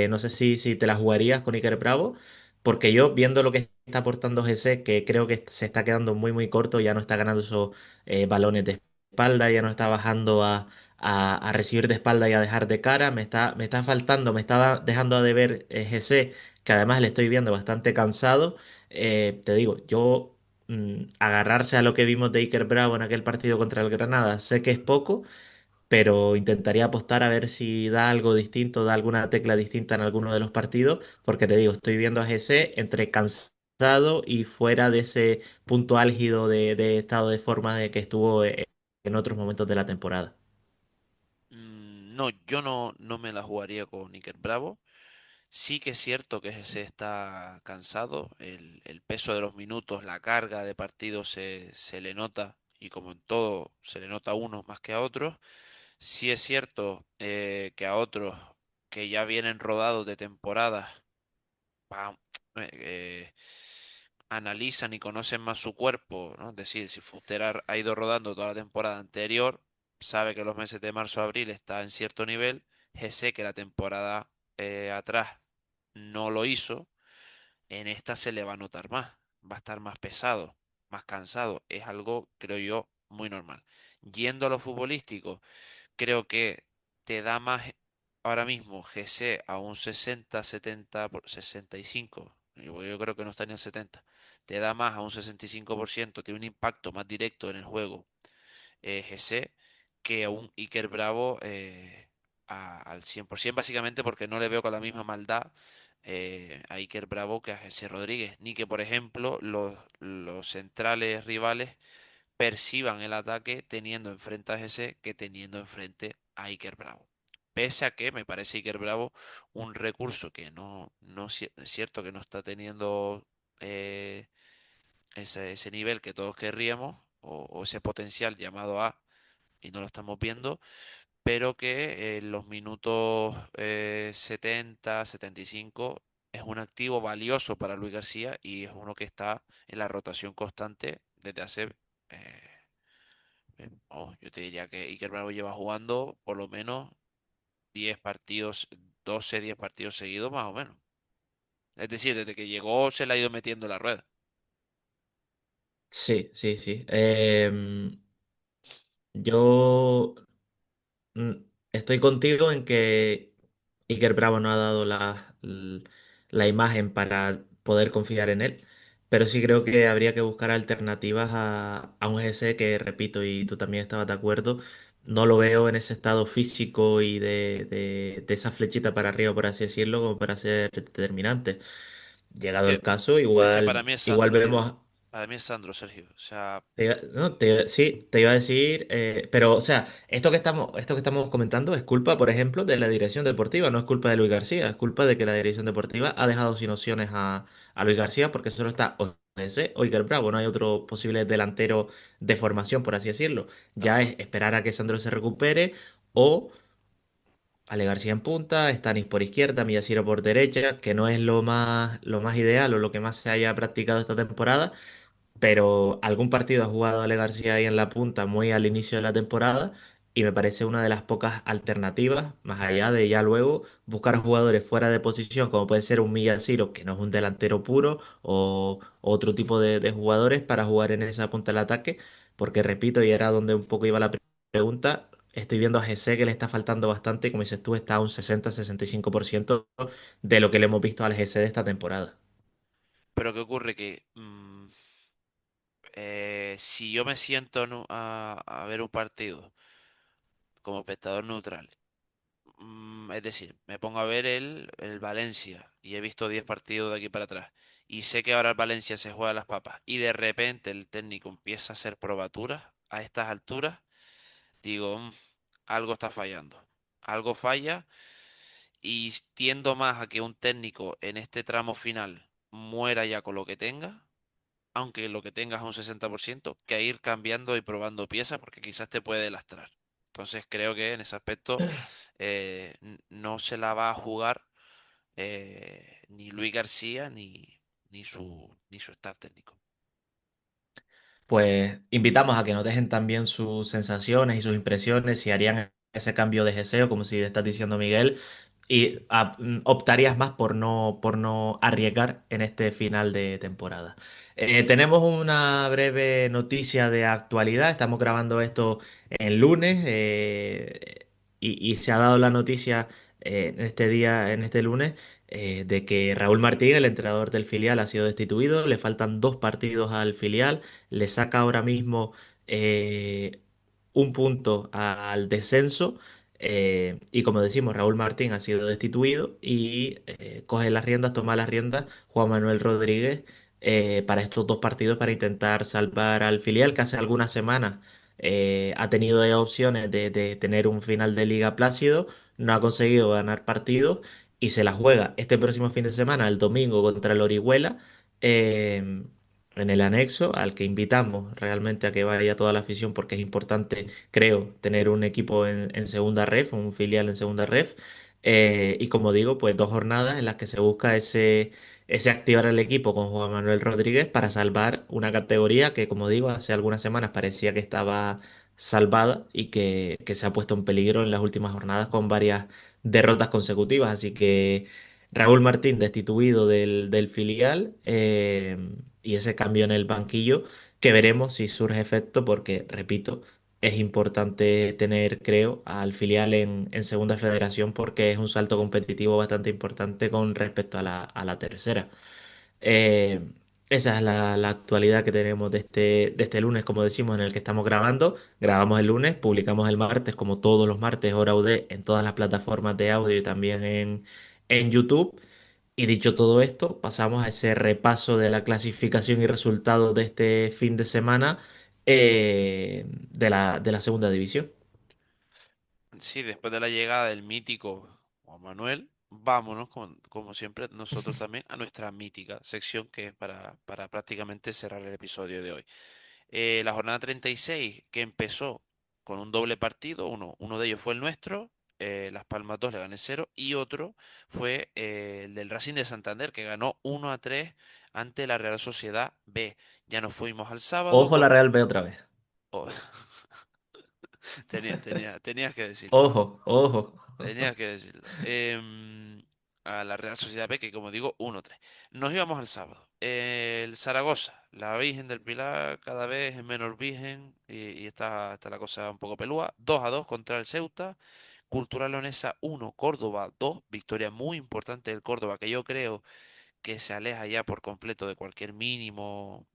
No sé si te la jugarías con Iker Bravo, porque yo viendo lo que está aportando GC, que creo que se está quedando muy muy corto, ya no está ganando esos balones de espalda, ya no está bajando a recibir de espalda y a dejar de cara, me está faltando, me está dejando a deber GC, que además le estoy viendo bastante cansado. Te digo, yo agarrarse a lo que vimos de Iker Bravo en aquel partido contra el Granada, sé que es poco, pero intentaría apostar a ver si da algo distinto, da alguna tecla distinta en alguno de los partidos, porque te digo, estoy viendo a GC entre cansado y fuera de ese punto álgido de estado de forma de que estuvo en otros momentos de la temporada. No, yo no me la jugaría con Iker Bravo. Sí que es cierto que ese está cansado, el peso de los minutos, la carga de partido se le nota y como en todo se le nota a unos más que a otros. Sí es cierto que a otros que ya vienen rodados de temporadas, pa- eh, analizan y conocen más su cuerpo, ¿no? Es decir, si Fuster ha ido rodando toda la temporada anterior, sabe que los meses de marzo a abril está en cierto nivel, sé que la temporada atrás no lo hizo, en esta se le va a notar más, va a estar más pesado, más cansado, es algo, creo yo, muy normal. Yendo a lo futbolístico, creo que te da más ahora mismo GC a un 60, 70, 65. Yo creo que no está ni al 70. Te da más a un 65%, tiene un impacto más directo en el juego GC que a un Iker Bravo al 100%, básicamente porque no le veo con la misma maldad a Iker Bravo que a GC Rodríguez, ni que, por ejemplo, los centrales rivales perciban el ataque teniendo enfrente a GC que teniendo enfrente a Iker Bravo. Pese a que me parece Iker Bravo un recurso que es cierto que no está teniendo eh, ese nivel que todos querríamos o ese potencial llamado A y no lo estamos viendo, pero que en los minutos 70, 75 es un activo valioso para Luis García y es uno que está en la rotación constante desde hace eh, yo te diría que Iker Bravo lleva jugando por lo menos 10 partidos, 12 10 partidos seguidos más o menos. Es decir, desde que llegó se le ha ido metiendo la rueda. Sí, sí, sí. Yo mm, estoy contigo en que Iker Bravo no ha dado la imagen para poder confiar en él. pero sí creo que habría que buscar alternativas a un GC que, repito, y tú también estabas de acuerdo, no lo veo en ese estado físico y de esa flechita para arriba, por así decirlo, como para ser determinante. Es Llegado el que, caso, es que para igual, mí es igual Sandro, tío. vemos. Para mí es Sandro, Sergio. O sea, No, sí, te iba a decir, pero o sea, esto que estamos comentando es culpa, por ejemplo, de la dirección deportiva, no es culpa de Luis García, es culpa de que la dirección deportiva ha dejado sin opciones a Luis García porque solo está o ese o Iker Bravo, no hay otro posible delantero de formación, por así decirlo. tal Ya cual. es esperar a que Sandro se recupere o Ale García en punta, Stanis por izquierda, Miyashiro por derecha, que no es lo más ideal o lo que más se haya practicado esta temporada, pero algún partido ha jugado Ale García ahí en la punta muy al inicio de la temporada y me parece una de las pocas alternativas, más allá de ya luego buscar jugadores fuera de posición, como puede ser un Miyashiro, que no es un delantero puro, o otro tipo de jugadores para jugar en esa punta del ataque, porque repito, y era donde un poco iba la pregunta. Estoy viendo a GC que le está faltando bastante, como dices tú, está a un 60-65% de lo que le hemos visto al GC de esta temporada. Pero ¿qué ocurre? Que si yo me siento a ver un partido como espectador neutral, es decir, me pongo a ver el Valencia y he visto 10 partidos de aquí para atrás y sé que ahora el Valencia se juega las papas y de repente el técnico empieza a hacer probaturas a estas alturas, digo, algo está fallando. Algo falla y tiendo más a que un técnico en este tramo final muera ya con lo que tenga, aunque lo que tengas es un 60%, que a ir cambiando y probando piezas porque quizás te puede lastrar. Entonces creo que en ese aspecto no se la va a jugar ni Luis García ni su staff técnico. Pues invitamos a que nos dejen también sus sensaciones y sus impresiones, si harían ese cambio de geseo, como si estás diciendo Miguel, y optarías más por no arriesgar en este final de temporada. Tenemos una breve noticia de actualidad, estamos grabando esto en lunes, y se ha dado la noticia en este día, en este lunes, de que Raúl Martín, el entrenador del filial, ha sido destituido, le faltan 2 partidos al filial, le saca ahora mismo eh, un punto al descenso, y como decimos, Raúl Martín ha sido destituido y coge las riendas, toma las riendas Juan Manuel Rodríguez, para estos 2 partidos para intentar salvar al filial que hace algunas semanas ha tenido ya opciones de tener un final de liga plácido, no ha conseguido ganar partidos y se la juega este próximo fin de semana, el domingo, contra el Orihuela. eh, en el anexo, al que invitamos realmente a que vaya toda la afición, porque es importante, creo, tener un equipo en segunda ref, un filial en segunda ref. Y como digo, pues 2 jornadas en las que se busca ese activar el equipo con Juan Manuel Rodríguez para salvar una categoría que, como digo, hace algunas semanas parecía que estaba salvada y que se ha puesto en peligro en las últimas jornadas con varias derrotas consecutivas. Así que Raúl Martín destituido del filial, y ese cambio en el banquillo que veremos si surge efecto porque, repito, es importante tener, creo, al filial en segunda federación porque es un salto competitivo bastante importante con respecto a la tercera. Eh, Esa es la actualidad que tenemos de este lunes, como decimos, en el que estamos grabando. Grabamos el lunes, publicamos el martes, como todos los martes, hora UD, en todas las plataformas de audio y también en YouTube. Y dicho todo esto, pasamos a ese repaso de la clasificación y resultados de este fin de semana, de la segunda división. Sí, después de la llegada del mítico Juan Manuel, vámonos, como siempre, nosotros también a nuestra mítica sección que es para prácticamente cerrar el episodio de hoy. La jornada 36 que empezó con un doble partido, uno de ellos fue el nuestro, Las Palmas 2 le gané 0 y otro fue el del Racing de Santander que ganó 1-3 ante la Real Sociedad B. Ya nos fuimos al sábado Ojo la con... Real B otra vez. oh, tenías que decirlo. Ojo, ojo. Tenías que decirlo. A la Real Sociedad B, que como digo, 1-3. Nos íbamos al sábado. El Zaragoza, la Virgen del Pilar, cada vez es menos virgen y está la cosa un poco pelúa. 2-2 contra el Ceuta. Cultural Leonesa 1, Córdoba 2. Victoria muy importante del Córdoba, que yo creo que se aleja ya por completo de cualquier mínima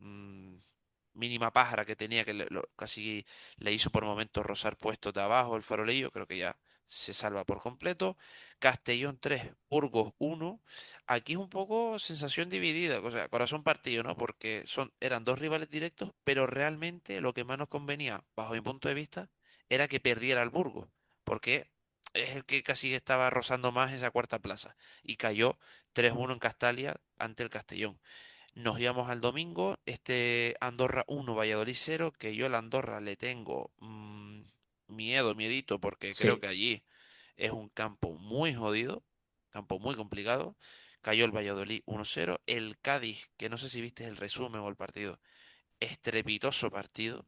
pájara que tenía, que casi le hizo por momentos rozar puestos de abajo el farolillo, creo que ya se salva por completo. Castellón 3 Burgos 1. Aquí es un poco sensación dividida, o sea, corazón partido, ¿no? Porque eran dos rivales directos, pero realmente lo que más nos convenía, bajo mi punto de vista, era que perdiera el Burgos, porque es el que casi estaba rozando más esa cuarta plaza. Y cayó 3-1 en Castalia ante el Castellón. Nos íbamos al domingo, este Andorra 1 Valladolid 0, que yo al Andorra le tengo miedito, porque creo que Sí, allí es un campo muy jodido, campo muy complicado. Cayó el Valladolid 1-0. El Cádiz, que no sé si viste el resumen o el partido, estrepitoso partido.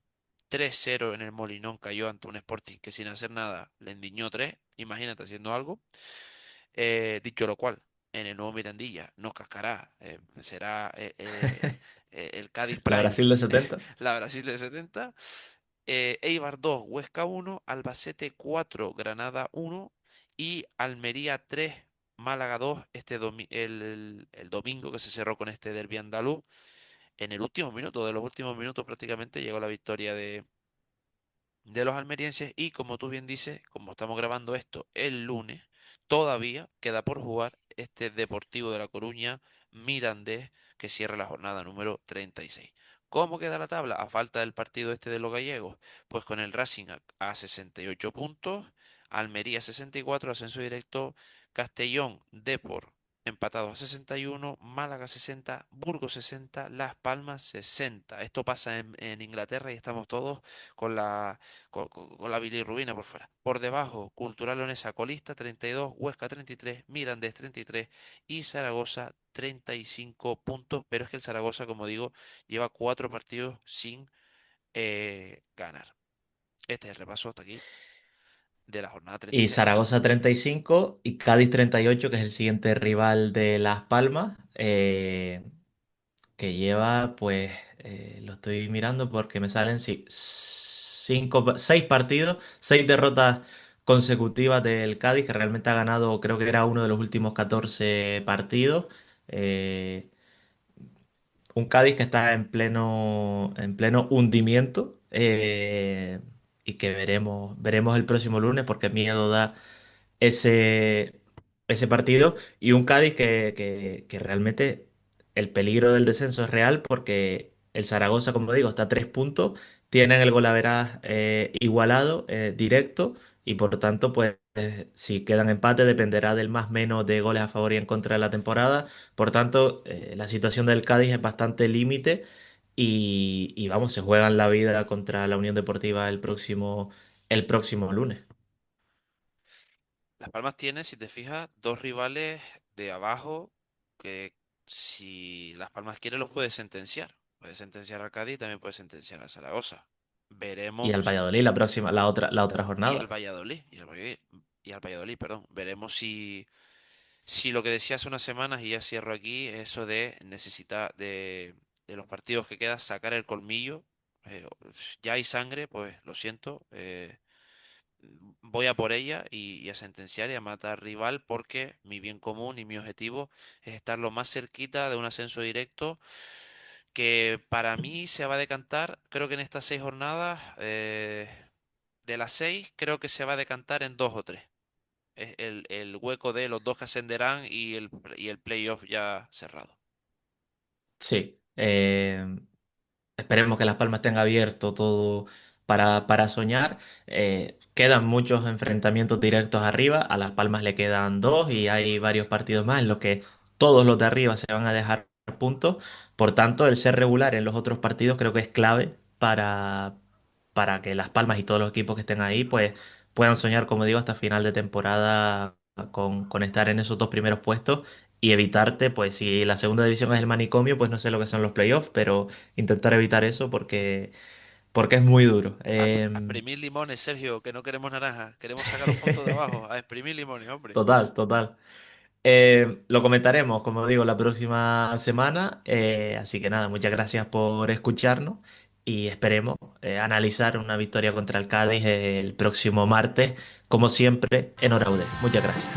3-0 en el Molinón cayó ante un Sporting que sin hacer nada le endiñó 3. Imagínate haciendo algo. Dicho lo cual, en el nuevo Mirandilla nos cascará. Será el Cádiz la Prime, Brasil de 70. la Brasil de 70. Eibar 2 Huesca 1, Albacete 4 Granada 1 y Almería 3 Málaga 2 el domingo que se cerró con este derbi andaluz. En el último minuto, de los últimos minutos prácticamente, llegó la victoria de los almerienses y como tú bien dices, como estamos grabando esto el lunes, todavía queda por jugar este Deportivo de La Coruña Mirandés que cierra la jornada número 36. ¿Cómo queda la tabla? A falta del partido este de los gallegos, pues con el Racing a 68 puntos, Almería 64, ascenso directo, Castellón, Depor empatados a 61, Málaga 60, Burgos 60, Las Palmas 60. Esto pasa en Inglaterra y estamos todos con con la bilirrubina por fuera. Por debajo, Cultural Leonesa colista 32, Huesca 33, Mirandés 33 y Zaragoza 35 puntos. Pero es que el Zaragoza, como digo, lleva 4 partidos sin ganar. Este es el repaso hasta aquí de la jornada Y 36. Zaragoza 35 y Cádiz 38, que es el siguiente rival de Las Palmas, que lleva, pues, lo estoy mirando porque me salen, sí, 6 partidos, 6 derrotas consecutivas del Cádiz, que realmente ha ganado, creo que era uno de los últimos 14 partidos. Eh, un Cádiz que está en pleno hundimiento, y que veremos el próximo lunes porque miedo da ese, ese partido, y un Cádiz que realmente el peligro del descenso es real porque el Zaragoza, como digo, está a 3 puntos, tienen el golaveras igualado, directo, y por tanto, pues si quedan empate dependerá del más menos de goles a favor y en contra de la temporada. Por tanto, la situación del Cádiz es bastante límite y vamos, se juegan la vida contra la Unión Deportiva el próximo lunes. Las Palmas tiene, si te fijas, dos rivales de abajo que si Las Palmas quiere los puede sentenciar. Puede sentenciar al Cádiz y también puede sentenciar al Zaragoza. Y al Veremos. Valladolid la otra Y al jornada. Valladolid, y al Valladolid, perdón. Veremos si lo que decía hace unas semanas, y ya cierro aquí, eso de necesitar de los partidos que quedan sacar el colmillo. eh, ya hay sangre, pues lo siento. Voy a por ella y a sentenciar y a matar rival porque mi bien común y mi objetivo es estar lo más cerquita de un ascenso directo que para mí se va a decantar, creo que en estas 6 jornadas, de las 6, creo que se va a decantar en 2 o 3. Es el hueco de los dos que ascenderán y el playoff ya cerrado. Sí. Esperemos que Las Palmas tenga abierto todo para soñar. Quedan muchos enfrentamientos directos arriba. A Las Palmas le quedan dos y hay varios partidos más en los que todos los de arriba se van a dejar puntos. Por tanto, el ser regular en los otros partidos creo que es clave para que Las Palmas y todos los equipos que estén ahí pues puedan soñar, como digo, hasta final de temporada con estar en esos dos primeros puestos y evitarte, pues si la segunda división es el manicomio, pues no sé lo que son los playoffs, pero intentar evitar eso porque es muy duro. A exprimir limones, Sergio, que no queremos naranjas, queremos sacar los puntos de abajo, a exprimir limones, hombre. Total, total. Lo comentaremos, como digo, la próxima semana. Así que nada, muchas gracias por escucharnos y esperemos analizar una victoria contra el Cádiz el próximo martes, como siempre, en hora UD. Muchas gracias.